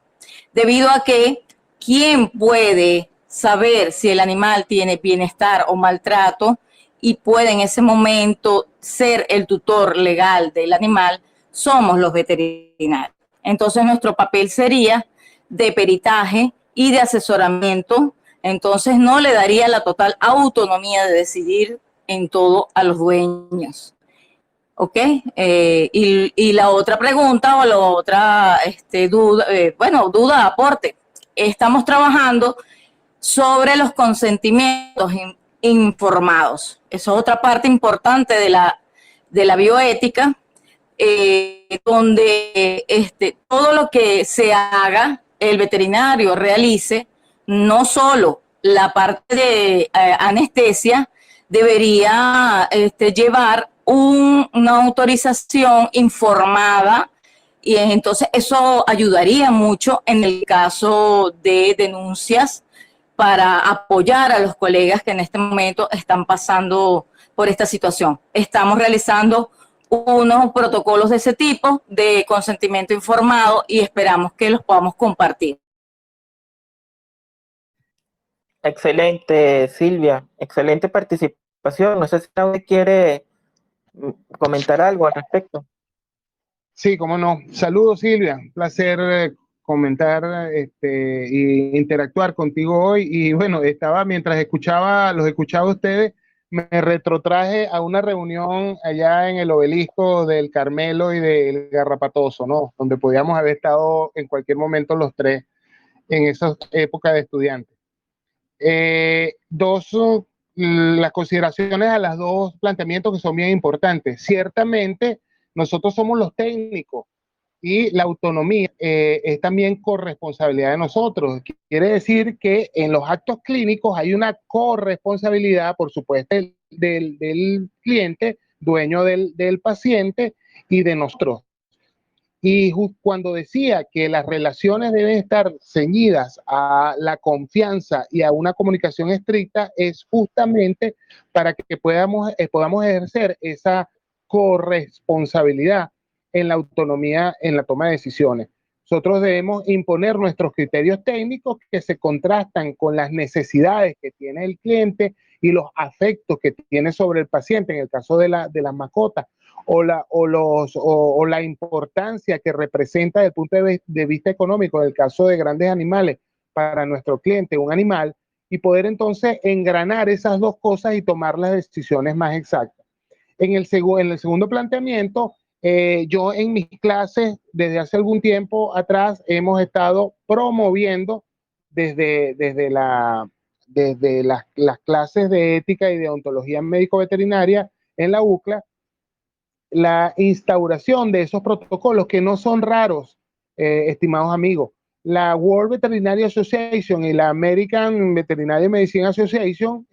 debido a que quién puede saber si el animal tiene bienestar o maltrato y puede en ese momento ser el tutor legal del animal, somos los veterinarios. Entonces nuestro papel sería de peritaje y de asesoramiento, entonces no le daría la total autonomía de decidir en todo a los dueños. ¿Ok? Y la otra pregunta o la otra duda, duda, aporte. Estamos trabajando sobre los consentimientos informados. Eso es otra parte importante de la bioética, donde todo lo que se haga, el veterinario realice, no solo la parte de anestesia, debería llevar una autorización informada y entonces eso ayudaría mucho en el caso de denuncias para apoyar a los colegas que en este momento están pasando por esta situación. Estamos realizando unos protocolos de ese tipo de consentimiento informado y esperamos que los podamos compartir. Excelente, Silvia. Excelente participación. No sé si alguien quiere comentar algo al respecto. Sí, cómo no. Saludos, Silvia. Un placer comentar y interactuar contigo hoy. Y bueno, mientras los escuchaba a ustedes, me retrotraje a una reunión allá en el Obelisco del Carmelo y del Garrapatoso, ¿no? Donde podíamos haber estado en cualquier momento los tres en esa época de estudiantes. Las consideraciones a los dos planteamientos que son bien importantes. Ciertamente, nosotros somos los técnicos y la autonomía es también corresponsabilidad de nosotros. Quiere decir que en los actos clínicos hay una corresponsabilidad, por supuesto, del cliente, dueño del paciente y de nosotros. Y cuando decía que las relaciones deben estar ceñidas a la confianza y a una comunicación estricta, es justamente para que podamos ejercer esa corresponsabilidad en la autonomía en la toma de decisiones. Nosotros debemos imponer nuestros criterios técnicos que se contrastan con las necesidades que tiene el cliente y los afectos que tiene sobre el paciente, en el caso de las mascotas, o la importancia que representa desde el punto de vista económico, en el caso de grandes animales, para nuestro cliente, un animal, y poder entonces engranar esas dos cosas y tomar las decisiones más exactas. En el segundo planteamiento, yo en mis clases, desde hace algún tiempo atrás, hemos estado promoviendo desde las clases de ética y de ontología médico-veterinaria en la UCLA, la instauración de esos protocolos que no son raros, estimados amigos. La World Veterinary Association y la American Veterinary Medicine Association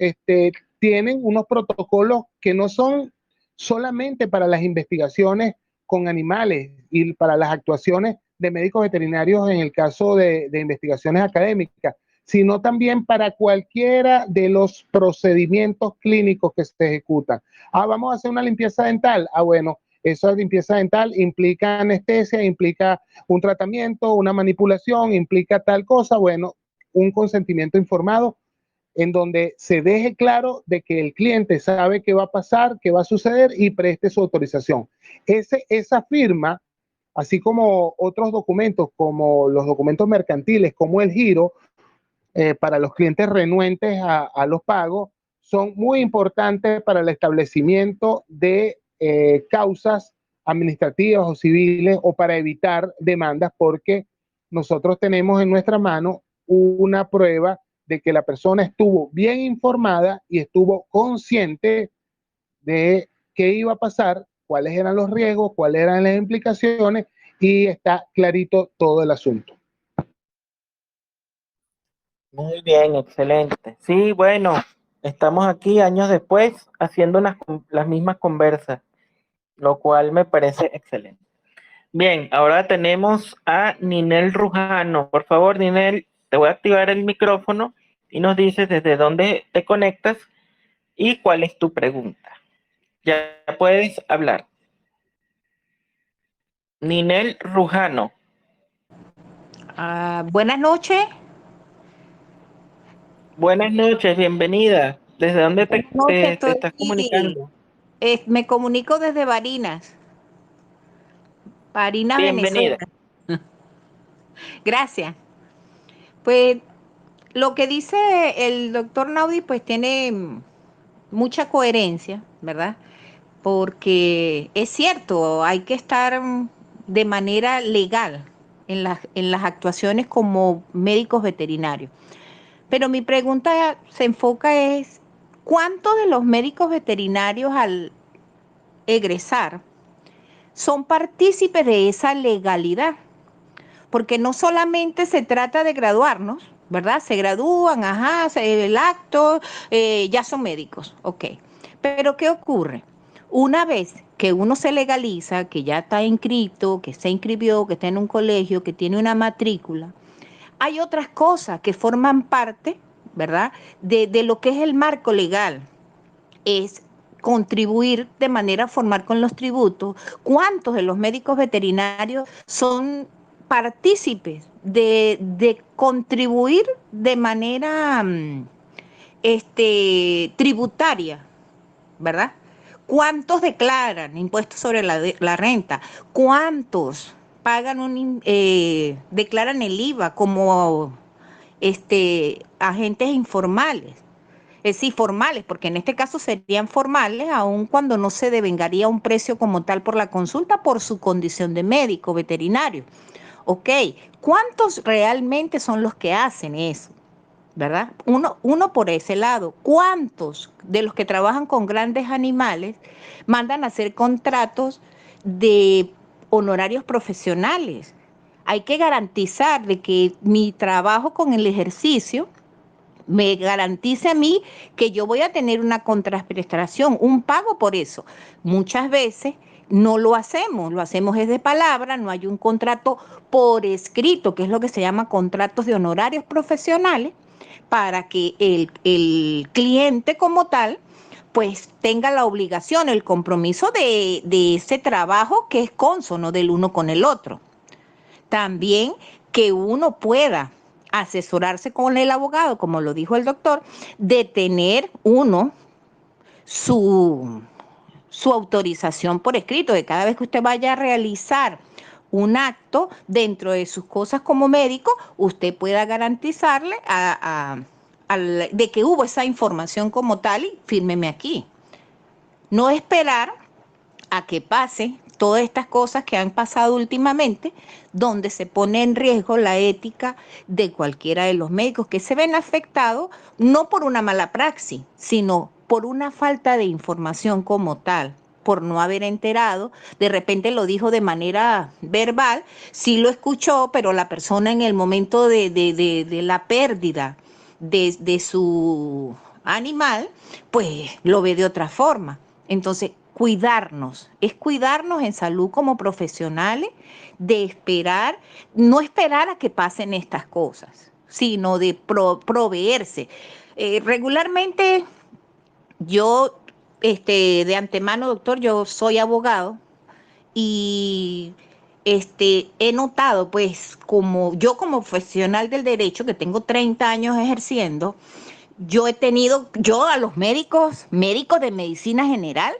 tienen unos protocolos que no son solamente para las investigaciones con animales y para las actuaciones de médicos veterinarios en el caso de investigaciones académicas, sino también para cualquiera de los procedimientos clínicos que se ejecutan. Vamos a hacer una limpieza dental. Bueno, esa limpieza dental implica anestesia, implica un tratamiento, una manipulación, implica tal cosa. Bueno, un consentimiento informado en donde se deje claro de que el cliente sabe qué va a pasar, qué va a suceder y preste su autorización. Esa firma, así como otros documentos, como los documentos mercantiles, como el giro, para los clientes renuentes a los pagos, son muy importantes para el establecimiento de causas administrativas o civiles o para evitar demandas, porque nosotros tenemos en nuestra mano una prueba de que la persona estuvo bien informada y estuvo consciente de qué iba a pasar, cuáles eran los riesgos, cuáles eran las implicaciones, y está clarito todo el asunto. Muy bien, excelente. Sí, bueno, estamos aquí años después haciendo las mismas conversas, lo cual me parece excelente. Bien, ahora tenemos a Ninel Rujano. Por favor, Ninel, te voy a activar el micrófono y nos dices desde dónde te conectas y cuál es tu pregunta. Ya puedes hablar. Ninel Rujano. Buenas noches. Buenas noches, bienvenida. ¿Desde dónde Buenas noches, te estás comunicando? me comunico desde Barinas, Bienvenida. Venezuela. Gracias. Pues lo que dice el doctor Naudi, pues tiene mucha coherencia, ¿verdad? Porque es cierto, hay que estar de manera legal en las actuaciones como médicos veterinarios. Pero mi pregunta se enfoca es, ¿cuántos de los médicos veterinarios al egresar son partícipes de esa legalidad? Porque no solamente se trata de graduarnos, ¿verdad? Se gradúan, el acto, ya son médicos, ok. Pero ¿qué ocurre? Una vez que uno se legaliza, que ya está inscrito, que se inscribió, que está en un colegio, que tiene una matrícula, hay otras cosas que forman parte, ¿verdad? De lo que es el marco legal. Es contribuir de manera formal con los tributos. ¿Cuántos de los médicos veterinarios son partícipes de contribuir de manera tributaria, ¿verdad? ¿Cuántos declaran impuestos sobre la renta? ¿Cuántos pagan declaran el IVA como agentes informales? Es decir, formales, porque en este caso serían formales, aun cuando no se devengaría un precio como tal por la consulta por su condición de médico veterinario. Ok, ¿cuántos realmente son los que hacen eso? ¿Verdad? Uno por ese lado. ¿Cuántos de los que trabajan con grandes animales mandan a hacer contratos de honorarios profesionales? Hay que garantizar de que mi trabajo con el ejercicio me garantice a mí que yo voy a tener una contraprestación, un pago por eso. Muchas veces no lo hacemos es de palabra, no hay un contrato por escrito, que es lo que se llama contratos de honorarios profesionales, para que el cliente como tal pues tenga la obligación, el compromiso de ese trabajo que es cónsono del uno con el otro. También que uno pueda asesorarse con el abogado, como lo dijo el doctor, de tener uno su autorización por escrito, de cada vez que usted vaya a realizar un acto dentro de sus cosas como médico, usted pueda garantizarle de que hubo esa información como tal y fírmeme aquí. No esperar a que pase todas estas cosas que han pasado últimamente, donde se pone en riesgo la ética de cualquiera de los médicos que se ven afectados, no por una mala praxis, sino por una falta de información como tal. por no haber enterado, de repente lo dijo de manera verbal, sí lo escuchó, pero la persona en el momento de la pérdida de su animal, pues lo ve de otra forma. Entonces, cuidarnos, es cuidarnos en salud como profesionales, de esperar, no esperar a que pasen estas cosas, sino de proveerse. Regularmente yo, de antemano, doctor, yo soy abogado y he notado, pues, como yo como profesional del derecho, que tengo 30 años ejerciendo, yo he tenido, yo a los médicos de medicina general,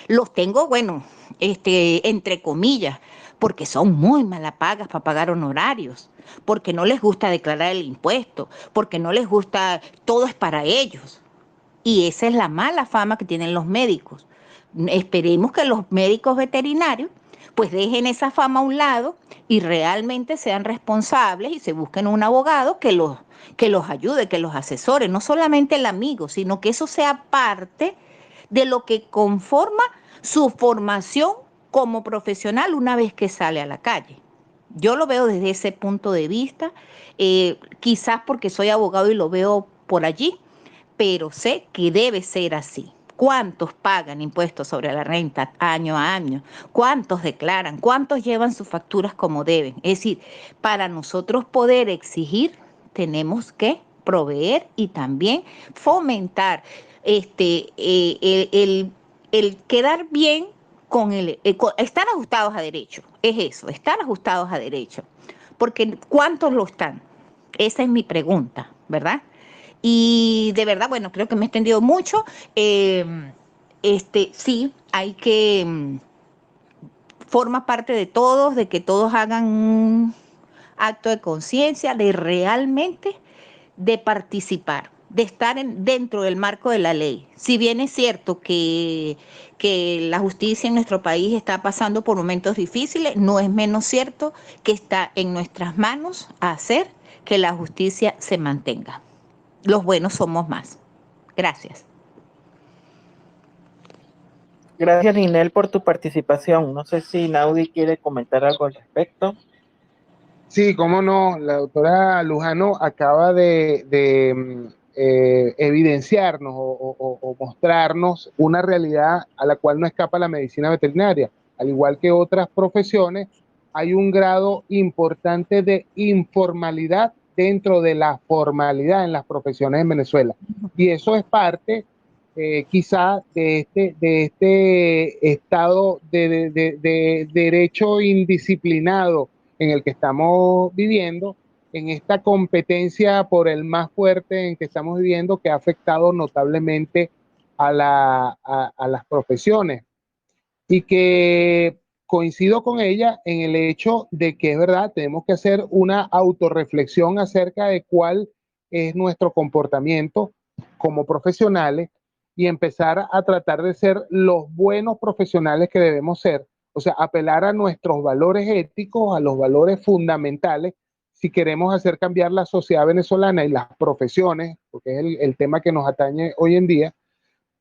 los tengo, bueno, entre comillas, porque son muy malapagas para pagar honorarios, porque no les gusta declarar el impuesto, porque no les gusta, todo es para ellos. Y esa es la mala fama que tienen los médicos. Esperemos que los médicos veterinarios pues dejen esa fama a un lado y realmente sean responsables y se busquen un abogado que los ayude, que los asesore, no solamente el amigo, sino que eso sea parte de lo que conforma su formación como profesional una vez que sale a la calle. Yo lo veo desde ese punto de vista, quizás porque soy abogado y lo veo por allí, pero sé que debe ser así. ¿Cuántos pagan impuestos sobre la renta año a año? ¿Cuántos declaran? ¿Cuántos llevan sus facturas como deben? Es decir, para nosotros poder exigir, tenemos que proveer y también fomentar el quedar bien con estar ajustados a derecho. Es eso, estar ajustados a derecho. Porque ¿cuántos lo están? Esa es mi pregunta, ¿verdad? Y de verdad, bueno, creo que me he extendido mucho. Eh, sí, hay que, forma parte de todos, de que todos hagan un acto de conciencia, de realmente de participar, de estar dentro del marco de la ley. Si bien es cierto que la justicia en nuestro país está pasando por momentos difíciles, no es menos cierto que está en nuestras manos hacer que la justicia se mantenga. Los buenos somos más. Gracias. Gracias, Ninel, por tu participación. No sé si Naudi quiere comentar algo al respecto. Sí, cómo no, la doctora Lujano acaba de evidenciarnos o mostrarnos una realidad a la cual no escapa la medicina veterinaria. Al igual que otras profesiones, hay un grado importante de informalidad dentro de la formalidad en las profesiones en Venezuela. Y eso es parte, quizá, de este estado de derecho indisciplinado en el que estamos viviendo, en esta competencia por el más fuerte en que estamos viviendo, que ha afectado notablemente a las profesiones. Y que coincido con ella en el hecho de que es verdad, tenemos que hacer una autorreflexión acerca de cuál es nuestro comportamiento como profesionales y empezar a tratar de ser los buenos profesionales que debemos ser. O sea, apelar a nuestros valores éticos, a los valores fundamentales, si queremos hacer cambiar la sociedad venezolana y las profesiones, porque es el tema que nos atañe hoy en día.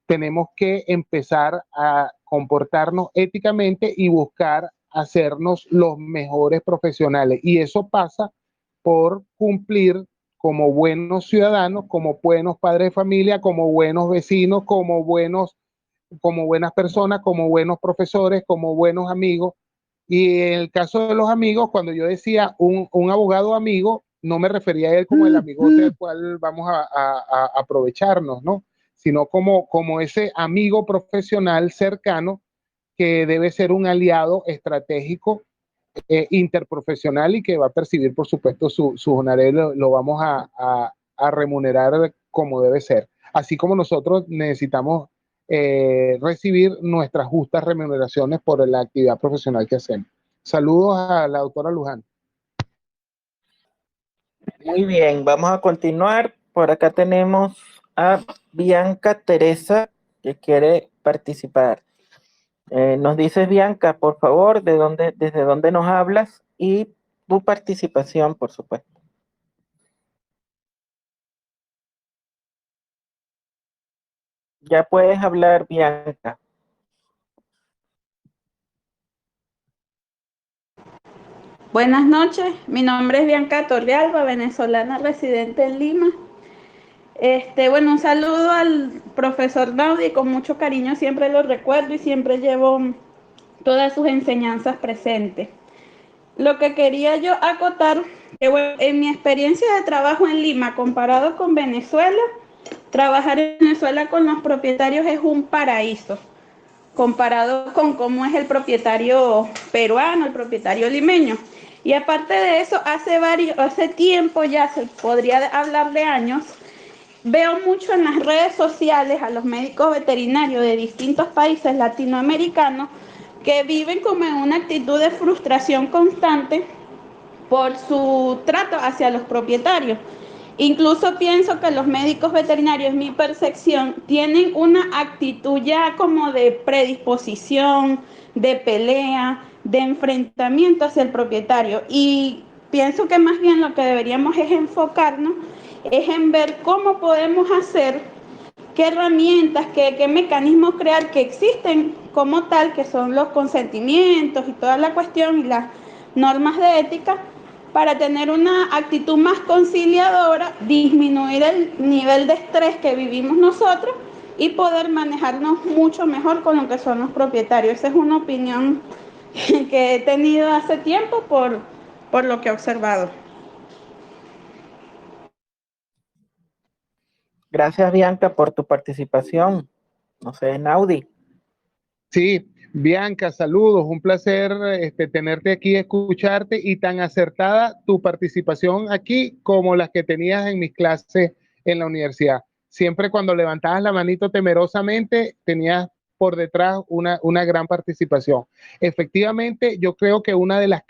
Tenemos que empezar a comportarnos éticamente y buscar hacernos los mejores profesionales. Y eso pasa por cumplir como buenos ciudadanos, como buenos padres de familia, como buenos vecinos, como buenas personas, como buenos profesores, como buenos amigos. Y en el caso de los amigos, cuando yo decía un abogado amigo, no me refería a él como el amigote del cual vamos a aprovecharnos, ¿no? Sino como ese amigo profesional cercano que debe ser un aliado estratégico, interprofesional, y que va a percibir, por supuesto, su honorario, lo vamos a remunerar como debe ser. Así como nosotros necesitamos recibir nuestras justas remuneraciones por la actividad profesional que hacemos. Saludos a la doctora Luján. Muy bien, vamos a continuar. Por acá tenemos a Bianca Teresa, que quiere participar. Nos dices, Bianca, por favor, desde dónde nos hablas y tu participación, por supuesto. Ya puedes hablar, Bianca. Buenas noches, mi nombre es Bianca Torrealba, venezolana residente en Lima. Bueno, un saludo al profesor Naudi, con mucho cariño siempre lo recuerdo y siempre llevo todas sus enseñanzas presentes. Lo que quería yo acotar, que bueno, en mi experiencia de trabajo en Lima, comparado con Venezuela, trabajar en Venezuela con los propietarios es un paraíso, comparado con cómo es el propietario peruano, el propietario limeño. Y aparte de eso, hace tiempo ya, se podría hablar de años, veo mucho en las redes sociales a los médicos veterinarios de distintos países latinoamericanos que viven como en una actitud de frustración constante por su trato hacia los propietarios. Incluso pienso que los médicos veterinarios, en mi percepción, tienen una actitud ya como de predisposición, de pelea, de enfrentamiento hacia el propietario. Y pienso que más bien lo que deberíamos es enfocarnos, es en ver cómo podemos hacer, qué herramientas, qué mecanismos crear que existen como tal, que son los consentimientos y toda la cuestión y las normas de ética, para tener una actitud más conciliadora, disminuir el nivel de estrés que vivimos nosotros y poder manejarnos mucho mejor con lo que son los propietarios. Esa es una opinión que he tenido hace tiempo por lo que he observado. Gracias, Bianca, por tu participación. No sé, Naudi. Sí, Bianca, saludos, un placer tenerte aquí, escucharte y tan acertada tu participación aquí como las que tenías en mis clases en la universidad. Siempre cuando levantabas la manito temerosamente, tenías por detrás una gran participación. Efectivamente, yo creo que una de las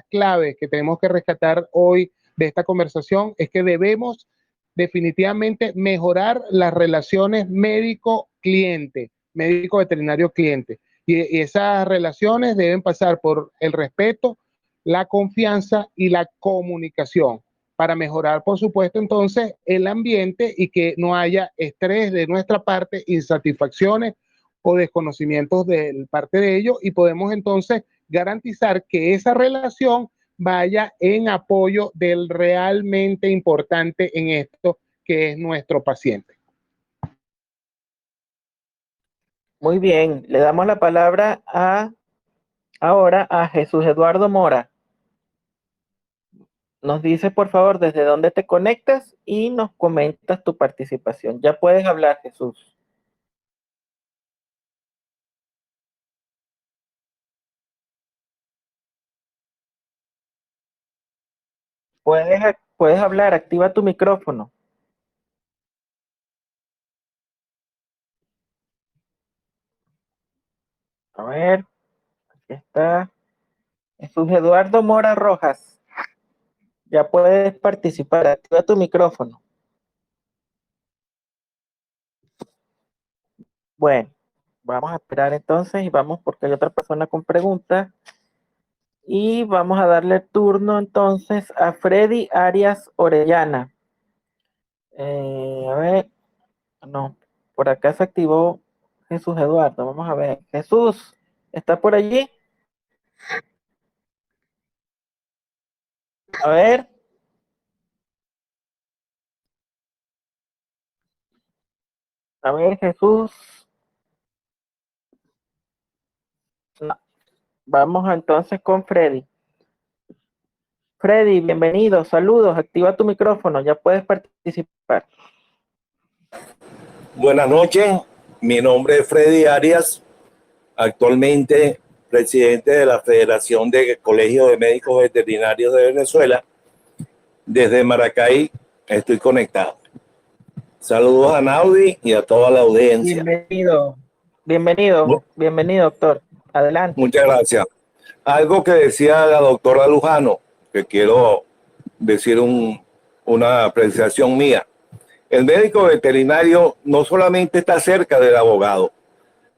claves que tenemos que rescatar hoy de esta conversación es que debemos definitivamente mejorar las relaciones médico-cliente, médico veterinario cliente. Y esas relaciones deben pasar por el respeto, la confianza y la comunicación para mejorar, por supuesto, entonces el ambiente y que no haya estrés de nuestra parte, insatisfacciones o desconocimientos de parte de ellos, y podemos entonces garantizar que esa relación vaya en apoyo del realmente importante en esto, que es nuestro paciente. Muy bien, le damos la palabra ahora a Jesús Eduardo Mora. Nos dice, por favor, desde dónde te conectas y nos comentas tu participación. Ya puedes hablar, Jesús. Puedes hablar, activa tu micrófono. A ver, aquí está. Jesús Eduardo Mora Rojas. Ya puedes participar, activa tu micrófono. Bueno, vamos a esperar entonces y vamos porque hay otra persona con preguntas. Y vamos a darle turno entonces a Freddy Arias Orellana. A ver, no, por acá se activó Jesús Eduardo. Vamos a ver. Jesús, ¿está por allí? A ver. A ver, Jesús. No. Vamos entonces con Freddy. Freddy, bienvenido, saludos, activa tu micrófono, ya puedes participar. Buenas noches, mi nombre es Freddy Arias, actualmente presidente de la Federación de Colegios de Médicos Veterinarios de Venezuela. Desde Maracay estoy conectado. Saludos a Naudi y a toda la audiencia. Bienvenido, doctor. Adelante. Muchas gracias. Algo que decía la doctora Lujano, que quiero decir una apreciación mía. El médico veterinario no solamente está cerca del abogado.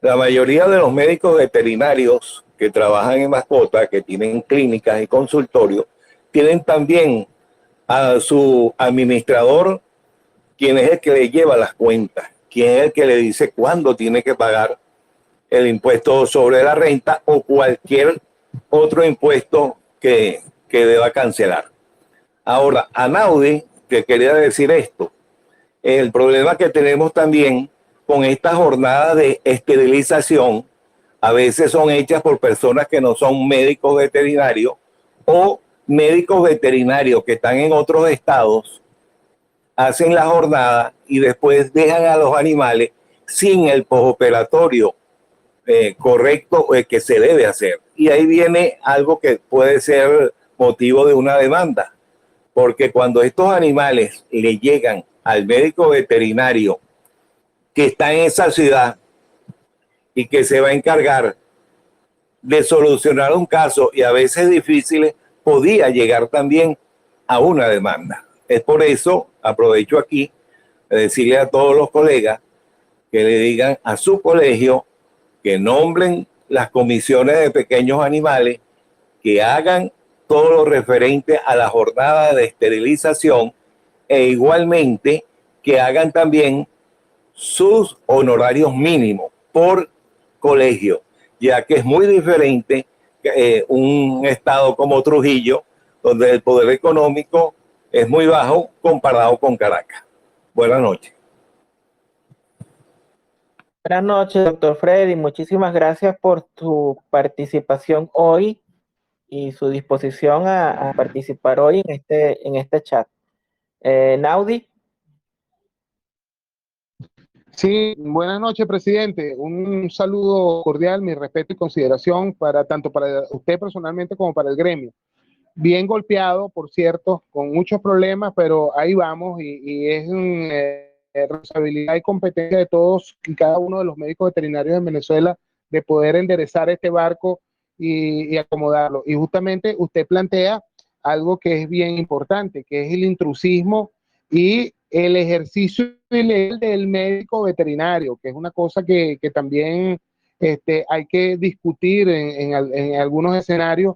La mayoría de los médicos veterinarios que trabajan en mascotas, que tienen clínicas y consultorios, tienen también a su administrador, quien es el que le lleva las cuentas, quien es el que le dice cuándo tiene que pagar el impuesto sobre la renta o cualquier otro impuesto que que deba cancelar. Ahora, a Naudi, que quería decir esto, el problema que tenemos también con estas jornadas de esterilización, a veces son hechas por personas que no son médicos veterinarios o médicos veterinarios que están en otros estados, hacen la jornada y después dejan a los animales sin el postoperatorio correcto que se debe hacer. Y ahí viene algo que puede ser motivo de una demanda, porque cuando estos animales le llegan al médico veterinario que está en esa ciudad y que se va a encargar de solucionar un caso y a veces difíciles, podía llegar también a una demanda. Es por eso, aprovecho aquí de decirle a todos los colegas que le digan a su colegio que nombren las comisiones de pequeños animales, que hagan todo lo referente a la jornada de esterilización e igualmente que hagan también sus honorarios mínimos por colegio, ya que es muy diferente un estado como Trujillo, donde el poder económico es muy bajo comparado con Caracas. Buenas noches. Buenas noches, doctor Freddy. Muchísimas gracias por tu participación hoy y su disposición a participar hoy en este chat. Naudi. Sí, buenas noches, presidente. Un saludo cordial, mi respeto y consideración para tanto para usted personalmente como para el gremio. Bien golpeado, por cierto, con muchos problemas, pero ahí vamos y es responsabilidad y competencia de todos y cada uno de los médicos veterinarios en Venezuela de poder enderezar este barco y acomodarlo. Y justamente usted plantea algo que es bien importante, que es el intrusismo y el ejercicio ilegal del médico veterinario, que es una cosa que también hay que discutir en algunos escenarios,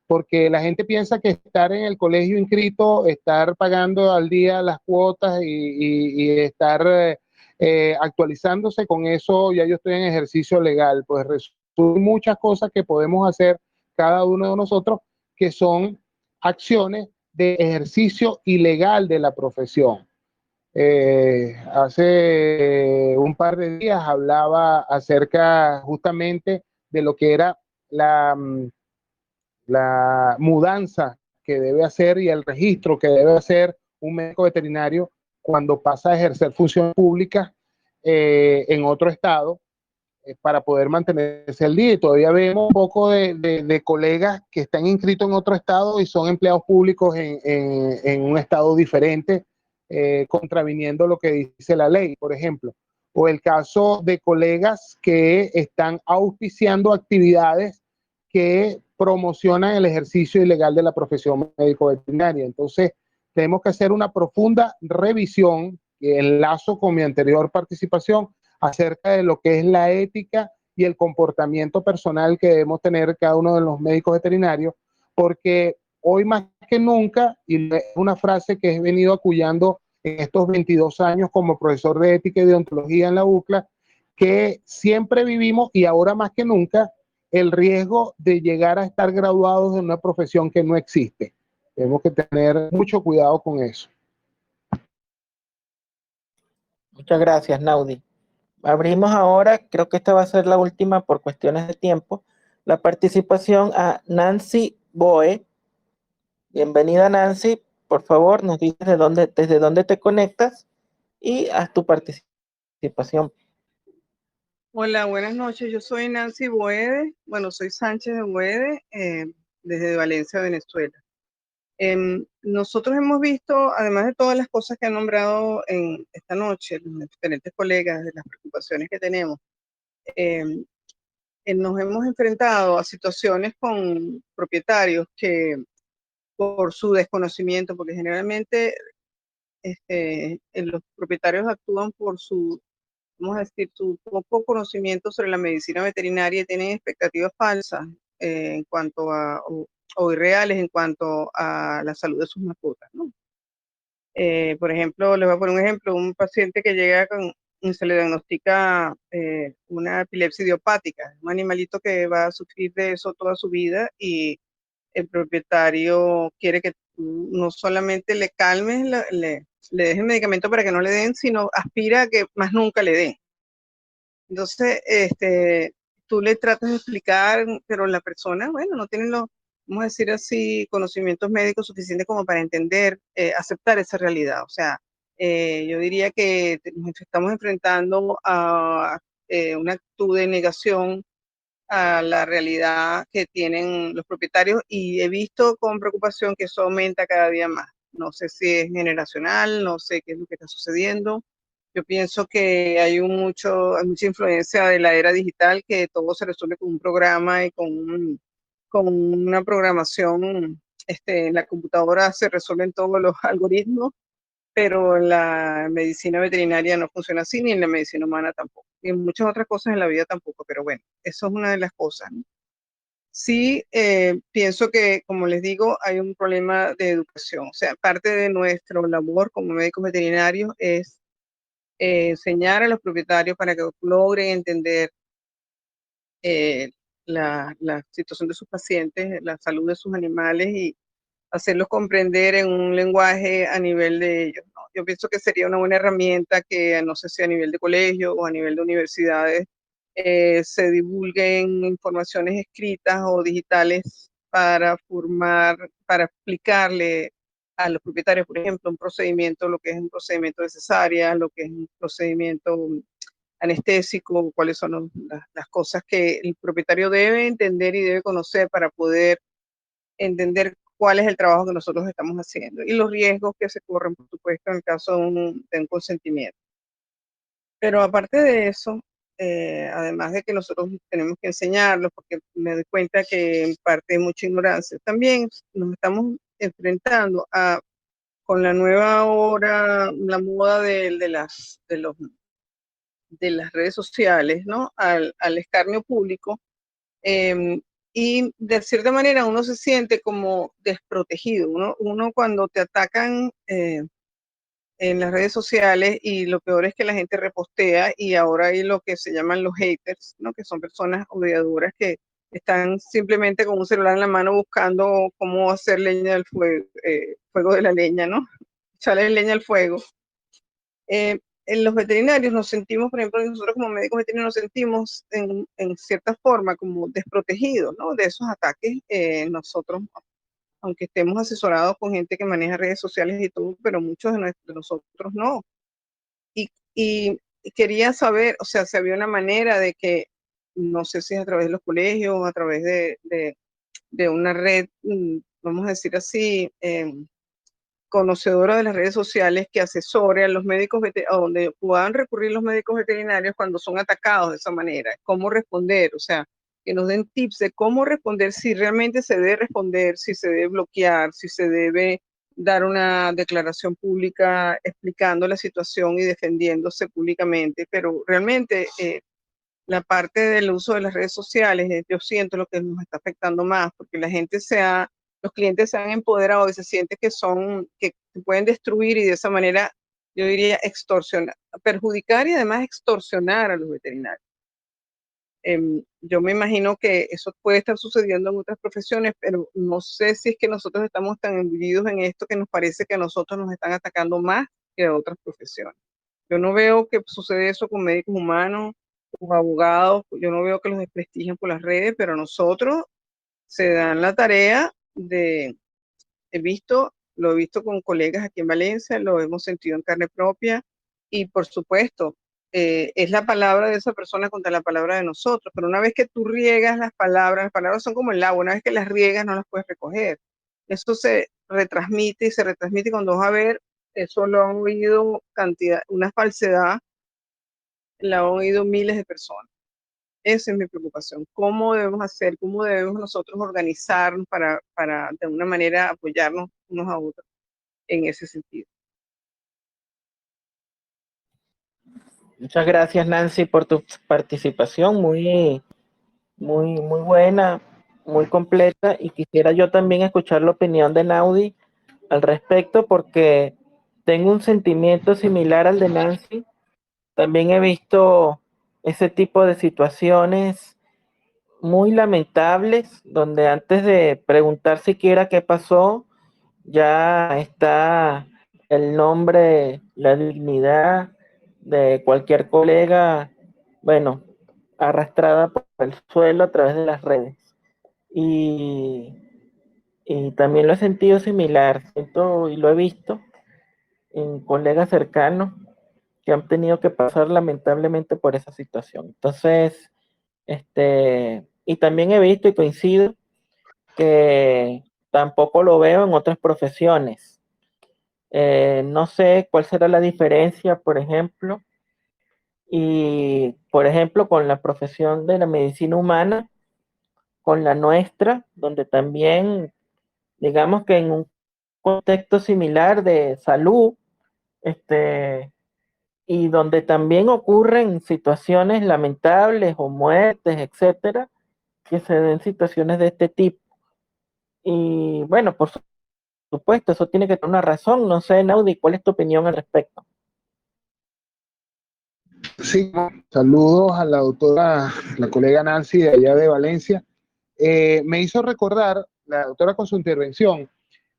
porque la gente piensa que estar en el colegio inscrito, estar pagando al día las cuotas y estar actualizándose con eso, ya yo estoy en ejercicio legal. Pues resultan muchas cosas que podemos hacer cada uno de nosotros que son acciones de ejercicio ilegal de la profesión. Hace un par de días hablaba acerca justamente de lo que era la mudanza que debe hacer y el registro que debe hacer un médico veterinario cuando pasa a ejercer función pública en otro estado para poder mantenerse al día. Y todavía vemos un poco de colegas que están inscritos en otro estado y son empleados públicos en un estado diferente, contraviniendo lo que dice la ley, por ejemplo. O el caso de colegas que están auspiciando actividades que promocionan el ejercicio ilegal de la profesión médico veterinaria. Entonces, tenemos que hacer una profunda revisión, que enlazo con mi anterior participación, acerca de lo que es la ética y el comportamiento personal que debemos tener cada uno de los médicos veterinarios, porque hoy más que nunca, y es una frase que he venido acullando en estos 22 años como profesor de ética y deontología en la UCLA, que siempre vivimos y ahora más que nunca el riesgo de llegar a estar graduados de una profesión que no existe. Tenemos que tener mucho cuidado con eso. Muchas gracias, Naudi. Abrimos ahora, creo que esta va a ser la última por cuestiones de tiempo, la participación a Nancy Boe. Bienvenida, Nancy. Por favor, nos dices desde dónde te conectas y haz tu participación. Hola, buenas noches. Yo soy Nancy Boede. Bueno, soy Sánchez de Boede, desde Valencia, Venezuela. Nosotros hemos visto, además de todas las cosas que han nombrado en esta noche, los diferentes colegas, de las preocupaciones que tenemos, nos hemos enfrentado a situaciones con propietarios que, por su desconocimiento, porque generalmente los propietarios actúan por su, vamos a decir, su poco conocimiento sobre la medicina veterinaria y tienen expectativas falsas en cuanto a, o irreales en cuanto a la salud de sus mascotas, ¿no? Por ejemplo, les voy a poner un ejemplo, un paciente que llega y se le diagnostica una epilepsia idiopática, un animalito que va a sufrir de eso toda su vida y el propietario quiere que tú no solamente le calmes, le des el medicamento para que no le den, sino aspira a que más nunca le den. Entonces, tú le tratas de explicar, pero la persona, bueno, no tiene los, vamos a decir así, conocimientos médicos suficientes como para entender, aceptar esa realidad. O sea, yo diría que nos estamos enfrentando a una actitud de negación a la realidad que tienen los propietarios y he visto con preocupación que eso aumenta cada día más. No sé si es generacional, no sé qué es lo que está sucediendo. Yo pienso que hay mucha influencia de la era digital, que todo se resuelve con un programa y con una programación. En la computadora se resuelven todos los algoritmos, pero en la medicina veterinaria no funciona así, ni en la medicina humana tampoco, y en muchas otras cosas en la vida tampoco, pero bueno, eso es una de las cosas, ¿no? Sí, pienso que, como les digo, hay un problema de educación. O sea, parte de nuestra labor como médicos veterinarios es enseñar a los propietarios para que logren entender la situación de sus pacientes, la salud de sus animales y hacerlos comprender en un lenguaje a nivel de ellos, ¿no? Yo pienso que sería una buena herramienta que, no sé si a nivel de colegio o a nivel de universidades, se divulguen informaciones escritas o digitales para para explicarle a los propietarios, por ejemplo, un procedimiento, lo que es un procedimiento de cesárea, lo que es un procedimiento anestésico, cuáles son las cosas que el propietario debe entender y debe conocer para poder entender cuál es el trabajo que nosotros estamos haciendo y los riesgos que se corren, por supuesto, en el caso de un consentimiento. Pero aparte de eso, además de que nosotros tenemos que enseñarlos, porque me doy cuenta que en parte hay mucha ignorancia, también nos estamos enfrentando con la nueva hora, la moda de las redes sociales, ¿no? Al escarnio público. Y de cierta manera uno se siente como desprotegido. Uno cuando te atacan en las redes sociales, y lo peor es que la gente repostea, y ahora hay lo que se llaman los haters, ¿no? Que son personas odiadoras que están simplemente con un celular en la mano buscando cómo hacer leña del fuego de la leña, ¿no? Echarle leña al fuego. En los veterinarios nos sentimos, por ejemplo, nosotros como médicos veterinarios nos sentimos en cierta forma como desprotegidos, ¿no? De esos ataques. Nosotros, aunque estemos asesorados con gente que maneja redes sociales y todo, pero muchos de nosotros no. Y quería saber, o sea, si había una manera de que, no sé si es a través de los colegios o a través de una red, vamos a decir así, conocedora de las redes sociales, que asesore a los médicos a donde puedan recurrir los médicos veterinarios cuando son atacados de esa manera, cómo responder, o sea, que nos den tips de cómo responder, si realmente se debe responder, si se debe bloquear, si se debe dar una declaración pública explicando la situación y defendiéndose públicamente, pero realmente la parte del uso de las redes sociales, yo siento lo que nos está afectando más, porque los clientes se han empoderado y se siente que se pueden destruir, y de esa manera, yo diría, extorsionar, perjudicar y además extorsionar a los veterinarios. Yo me imagino que eso puede estar sucediendo en otras profesiones, pero no sé si es que nosotros estamos tan embebidos en esto que nos parece que a nosotros nos están atacando más que a otras profesiones. Yo no veo que sucede eso con médicos humanos, con abogados, yo no veo que los desprestigian por las redes, pero nosotros se dan la tarea lo he visto con colegas aquí en Valencia, lo hemos sentido en carne propia, y por supuesto, es la palabra de esa persona contra la palabra de nosotros, pero una vez que tú riegas las palabras son como el agua, una vez que las riegas no las puedes recoger. Eso se retransmite y se retransmite, y cuando vas a ver, eso lo han oído una falsedad, la han oído miles de personas. Esa es mi preocupación. ¿Cómo debemos hacer? ¿Cómo debemos nosotros organizarnos para de alguna manera apoyarnos unos a otros en ese sentido? Muchas gracias, Nancy, por tu participación, muy buena, muy completa, y quisiera yo también escuchar la opinión de Naudi al respecto, porque tengo un sentimiento similar al de Nancy. También he visto ese tipo de situaciones muy lamentables, donde antes de preguntar siquiera qué pasó, ya está el nombre, la dignidad de cualquier colega, bueno, arrastrada por el suelo a través de las redes. Y, y también lo he sentido similar, siento y lo he visto en colegas cercanos que han tenido que pasar lamentablemente por esa situación. Entonces, y también he visto y coincido que tampoco lo veo en otras profesiones. No sé cuál será la diferencia, por ejemplo, y por ejemplo con la profesión de la medicina humana, con la nuestra, donde también, digamos que en un contexto similar de salud, y donde también ocurren situaciones lamentables o muertes, etcétera, que se den situaciones de este tipo. Y bueno, por supuesto, eso tiene que tener una razón. No sé, Naudi, ¿cuál es tu opinión al respecto? Sí, saludos a la doctora, la colega Nancy de allá de Valencia. Me hizo recordar, la doctora con su intervención,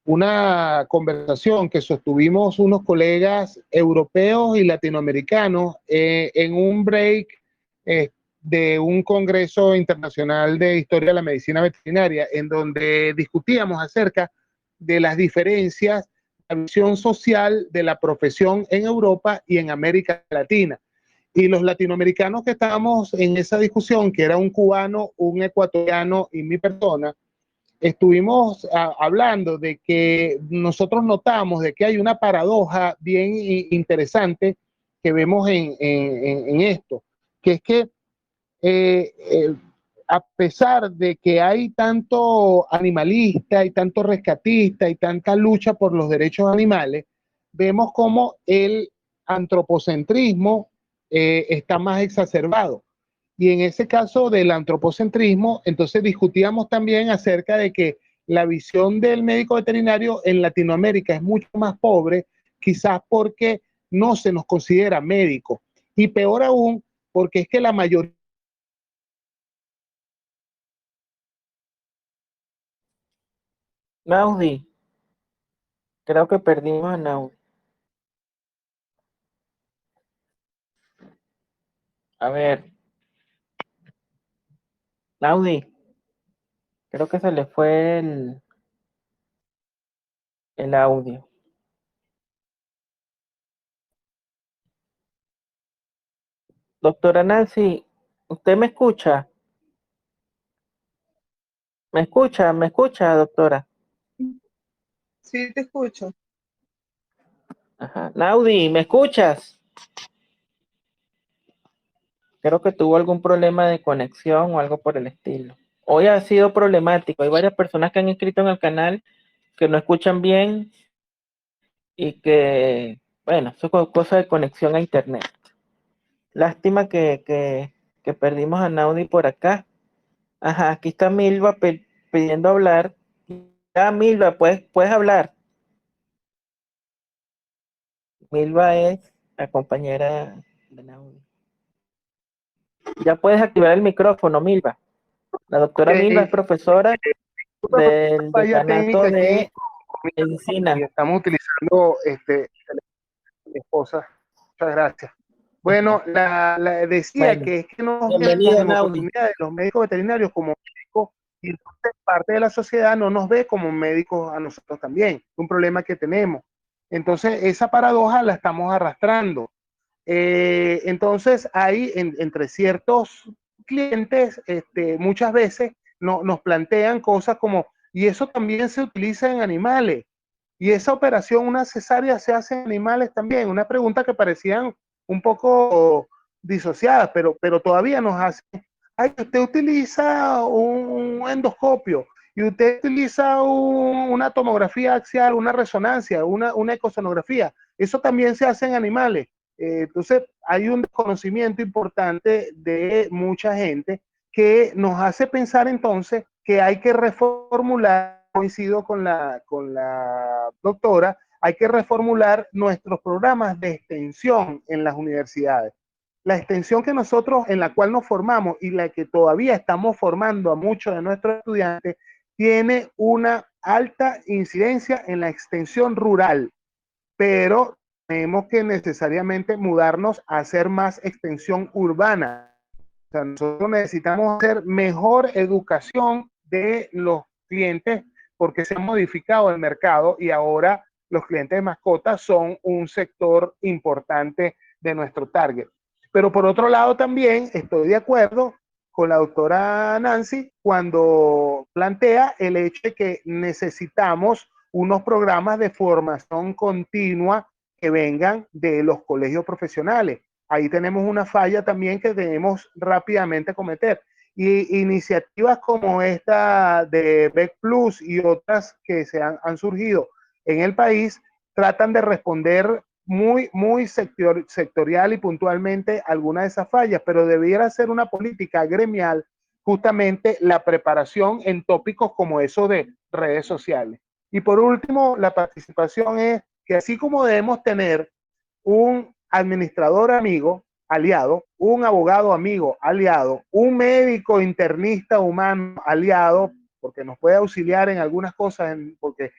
una conversación que sostuvimos unos colegas europeos y latinoamericanos en un break eh, de un congreso internacional de historia de la medicina veterinaria, en donde discutíamos acerca de las diferencias, la visión social de la profesión en Europa y en América Latina. Y los latinoamericanos que estábamos en esa discusión, que era un cubano, un ecuatoriano y mi persona, estuvimos hablando de que nosotros notamos de que hay una paradoja bien interesante que vemos en esto, que es que a pesar de que hay tanto animalista y tanto rescatista y tanta lucha por los derechos animales, vemos como el antropocentrismo está más exacerbado. Y en ese caso del antropocentrismo, entonces discutíamos también acerca de que la visión del médico veterinario en Latinoamérica es mucho más pobre, quizás porque no se nos considera médico. Y peor aún, porque es que la mayoría... Naudi, creo que perdimos a Naudi. A ver, Naudi, creo que se le fue el audio. Doctora Nancy, ¿usted me escucha? ¿Me escucha? ¿Me escucha, doctora? Sí, te escucho. Ajá. Naudi, ¿me escuchas? Creo que tuvo algún problema de conexión o algo por el estilo. Hoy ha sido problemático. Hay varias personas que han inscrito en el canal que no escuchan bien y que, bueno, eso es cosa de conexión a internet. Lástima que perdimos a Naudi por acá. Ajá, aquí está Milva pidiendo hablar. Ya, Milva, puedes hablar. Milva es la compañera de Naudi. Ya puedes activar el micrófono, Milva. La doctora Milva es profesora del falla decanato técnica aquí de medicina. y estamos utilizando mi esposa. Muchas gracias. Bueno, decía Bueno, que es que nos vemos bienvenido, en Naudi. oportunidad de los médicos veterinarios como médicos y entonces parte de la sociedad no nos ve como médicos a nosotros también. Un problema que tenemos. Entonces, esa paradoja la estamos arrastrando. Entonces, hay entre ciertos clientes, muchas veces nos plantean cosas como, y eso también se utiliza en animales, y esa operación, una cesárea, se hace en animales también. Una pregunta que parecían un poco disociadas, pero todavía nos hacen. Ay, usted utiliza un endoscopio y usted utiliza una tomografía axial, una resonancia, una ecosonografía. Eso también se hace en animales. Entonces, hay un desconocimiento importante de mucha gente que nos hace pensar entonces que hay que reformular, coincido con la doctora, hay que reformular nuestros programas de extensión en las universidades. la extensión que nosotros, en la cual nos formamos y la que todavía estamos formando a muchos de nuestros estudiantes, tiene una alta incidencia en la extensión rural, pero tenemos que necesariamente mudarnos a hacer más extensión urbana. O sea, nosotros necesitamos hacer mejor educación de los clientes porque se ha modificado el mercado y ahora los clientes de mascotas son un sector importante de nuestro target. Pero por otro lado también estoy de acuerdo con la doctora Nancy cuando plantea el hecho de que necesitamos unos programas de formación continua que vengan de los colegios profesionales. Ahí tenemos una falla también que debemos rápidamente cometer. Y iniciativas como esta de Bec Plus y otras que han surgido en el país tratan de responder muy sectorial y puntualmente algunas de esas fallas, pero debiera ser una política gremial justamente la preparación en tópicos como eso de redes sociales. Y por último, la participación es que así como debemos tener un administrador amigo, aliado, un abogado amigo, aliado, un médico internista humano, aliado, porque nos puede auxiliar en algunas cosas, porque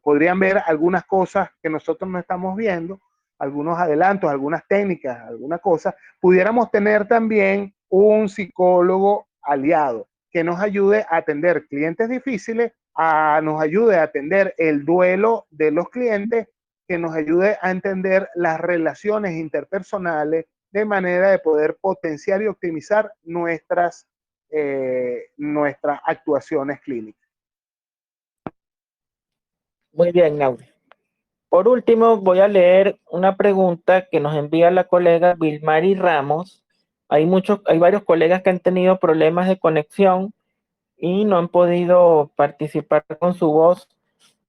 podrían ver algunas cosas que nosotros no estamos viendo, algunos adelantos, algunas técnicas, algunas cosas, pudiéramos tener también un psicólogo aliado que nos ayude a atender clientes difíciles, nos ayude a atender el duelo de los clientes, que nos ayude a entender las relaciones interpersonales de manera de poder potenciar y optimizar nuestras actuaciones clínicas. Muy bien, Naudi. Por último, voy a leer una pregunta que nos envía la colega Vilmari Ramos. Hay varios colegas que han tenido problemas de conexión y no han podido participar con su voz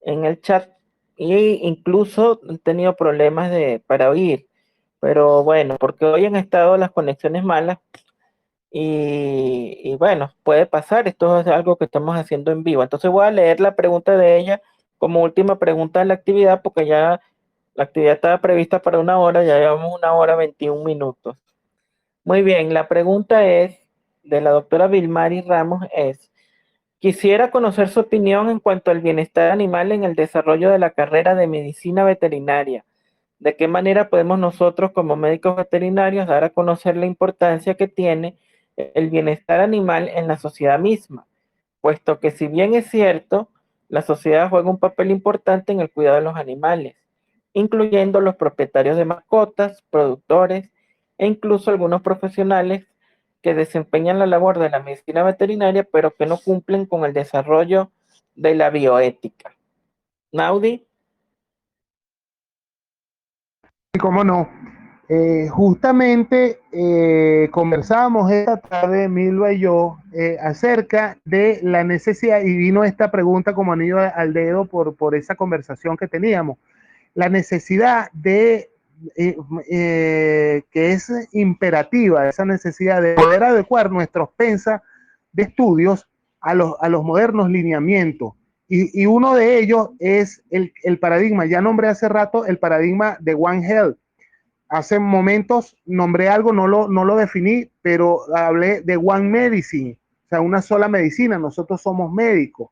en el chat e incluso han tenido problemas para oír. Pero bueno, porque hoy han estado las conexiones malas y bueno, puede pasar. Esto es algo que estamos haciendo en vivo. Entonces voy a leer la pregunta de ella como última pregunta de la actividad, porque ya la actividad estaba prevista para 1 hora, ya llevamos 1 hora 21 minutos. Muy bien, la pregunta es de la doctora Vilmari Ramos es: quisiera conocer su opinión en cuanto al bienestar animal en el desarrollo de la carrera de medicina veterinaria. ¿De qué manera podemos nosotros como médicos veterinarios dar a conocer la importancia que tiene el bienestar animal en la sociedad misma? Puesto que si bien es cierto, la sociedad juega un papel importante en el cuidado de los animales, incluyendo los propietarios de mascotas, productores e incluso algunos profesionales que desempeñan la labor de la medicina veterinaria, pero que no cumplen con el desarrollo de la bioética. Naudi. Y cómo no. Justamente conversábamos esta tarde, Milva y yo, acerca de la necesidad, y vino esta pregunta como anillo al dedo por esa conversación que teníamos, la necesidad de, que es imperativa, esa necesidad de poder adecuar nuestros pensas de estudios a los modernos lineamientos. Y uno de ellos es el paradigma, ya nombré hace rato el paradigma de One Health. Hace momentos nombré algo, no lo definí, pero hablé de One Medicine, o sea, una sola medicina, nosotros somos médicos.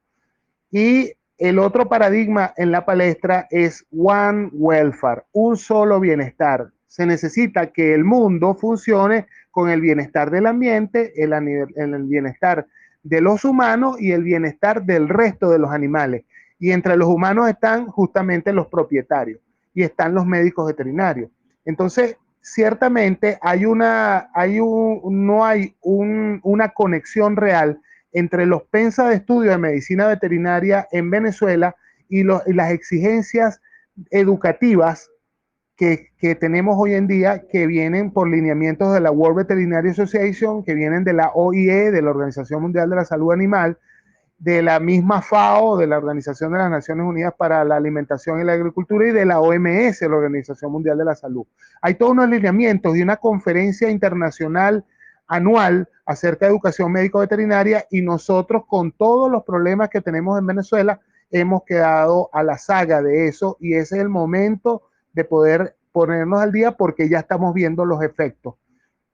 Y el otro paradigma en la palestra es One Welfare, un solo bienestar. Se necesita que el mundo funcione con el bienestar del ambiente, el bienestar de los humanos y el bienestar del resto de los animales. Y entre los humanos están justamente los propietarios y están los médicos veterinarios. Entonces, ciertamente no hay una conexión real entre los pensas de estudio de medicina veterinaria en Venezuela y las exigencias educativas que tenemos hoy en día, que vienen por lineamientos de la World Veterinary Association, que vienen de la OIE, de la Organización Mundial de la Salud Animal, de la misma FAO, de la Organización de las Naciones Unidas para la Alimentación y la Agricultura, y de la OMS, la Organización Mundial de la Salud. Hay todos unos lineamientos y una conferencia internacional anual acerca de educación médico-veterinaria, y nosotros, con todos los problemas que tenemos en Venezuela, hemos quedado a la saga de eso, y ese es el momento de poder ponernos al día porque ya estamos viendo los efectos.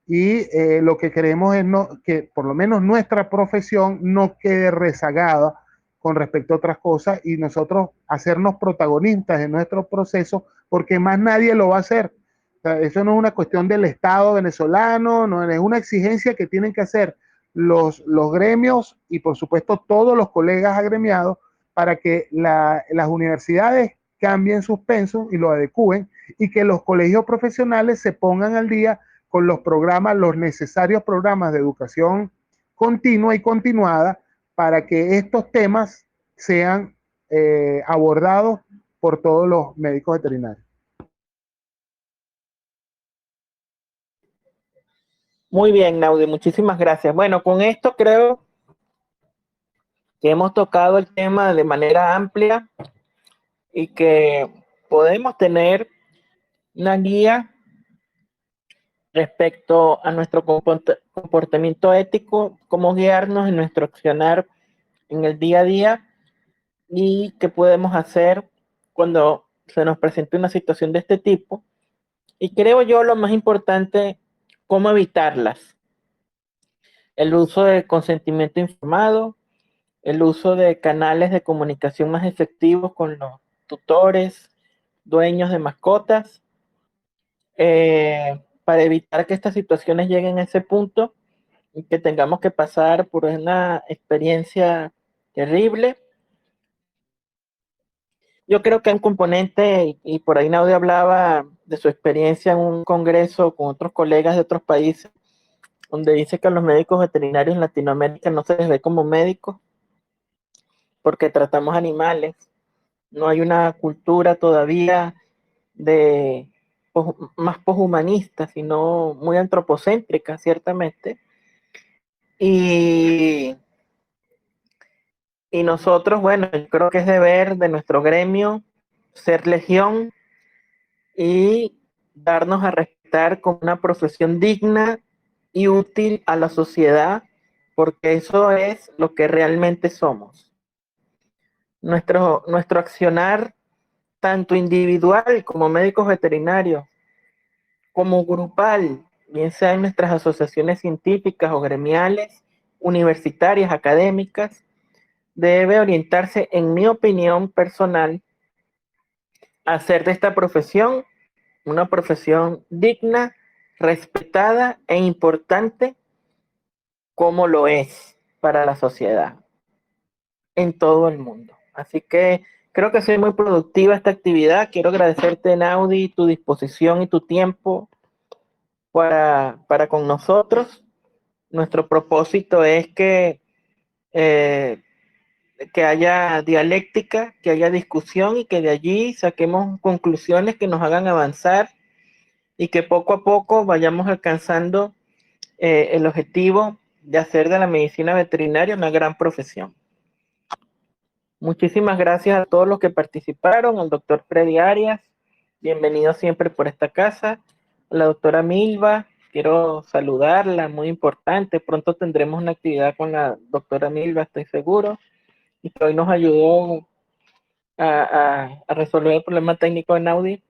y lo que queremos es que por lo menos nuestra profesión no quede rezagada con respecto a otras cosas y nosotros hacernos protagonistas en nuestro proceso porque más nadie lo va a hacer. O sea, eso no es una cuestión del Estado venezolano, no es una exigencia que tienen que hacer los gremios y por supuesto todos los colegas agremiados para que las universidades cambien sus pensos y lo adecúen y que los colegios profesionales se pongan al día con los programas, los necesarios programas de educación continua y continuada para que estos temas sean abordados por todos los médicos veterinarios. Muy bien, Naudi, muchísimas gracias. Bueno, con esto creo que hemos tocado el tema de manera amplia y que podemos tener una guía respecto a nuestro comportamiento ético, cómo guiarnos en nuestro accionar en el día a día y qué podemos hacer cuando se nos presente una situación de este tipo. Y creo yo lo más importante, cómo evitarlas. El uso de consentimiento informado, el uso de canales de comunicación más efectivos con los tutores, dueños de mascotas, para evitar que estas situaciones lleguen a ese punto y que tengamos que pasar por una experiencia terrible. Yo creo que hay un componente, y por ahí Naudi hablaba de su experiencia en un congreso con otros colegas de otros países, donde dice que a los médicos veterinarios en Latinoamérica no se les ve como médicos porque tratamos animales. No hay una cultura todavía de más poshumanista, sino muy antropocéntrica, ciertamente. Y nosotros, bueno, yo creo que es deber de nuestro gremio ser legión y darnos a respetar como una profesión digna y útil a la sociedad, porque eso es lo que realmente somos. Nuestro accionar, tanto individual como médicos veterinarios, como grupal, bien sea en nuestras asociaciones científicas o gremiales, universitarias, académicas, debe orientarse, en mi opinión personal, a hacer de esta profesión una profesión digna, respetada e importante como lo es para la sociedad en todo el mundo. Así que creo que ha sido muy productiva esta actividad. Quiero agradecerte, Naudi, tu disposición y tu tiempo para con nosotros. Nuestro propósito es que haya dialéctica, que haya discusión y que de allí saquemos conclusiones que nos hagan avanzar y que poco a poco vayamos alcanzando el objetivo de hacer de la medicina veterinaria una gran profesión. Muchísimas gracias a todos los que participaron, al doctor Freddy Arias, bienvenido siempre por esta casa, a la doctora Milva, quiero saludarla, muy importante, pronto tendremos una actividad con la doctora Milva, estoy seguro, y que hoy nos ayudó a resolver el problema técnico de Naudi.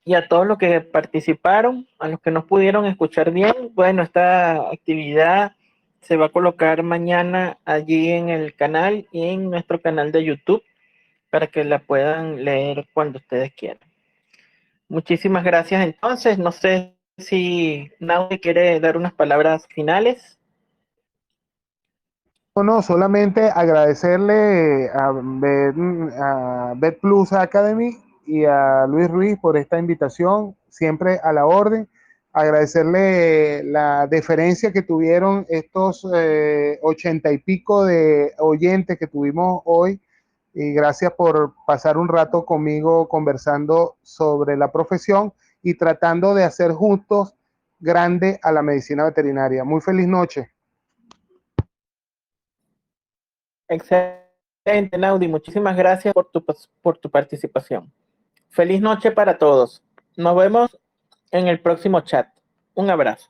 Y a todos los que participaron, a los que no pudieron escuchar bien, bueno, esta actividad se va a colocar mañana allí en el canal y en nuestro canal de YouTube para que la puedan leer cuando ustedes quieran. Muchísimas gracias entonces. No sé si Naudi quiere dar unas palabras finales. No, solamente agradecerle a Vet Plus Academy y a Luis Ruiz por esta invitación, siempre a la orden. Agradecerle la deferencia que tuvieron estos 80 y pico de oyentes que tuvimos hoy. Y gracias por pasar un rato conmigo conversando sobre la profesión y tratando de hacer juntos grande a la medicina veterinaria. Muy feliz noche. Excelente, Naudi. Muchísimas gracias por tu participación. Feliz noche para todos. Nos vemos en el próximo chat. Un abrazo.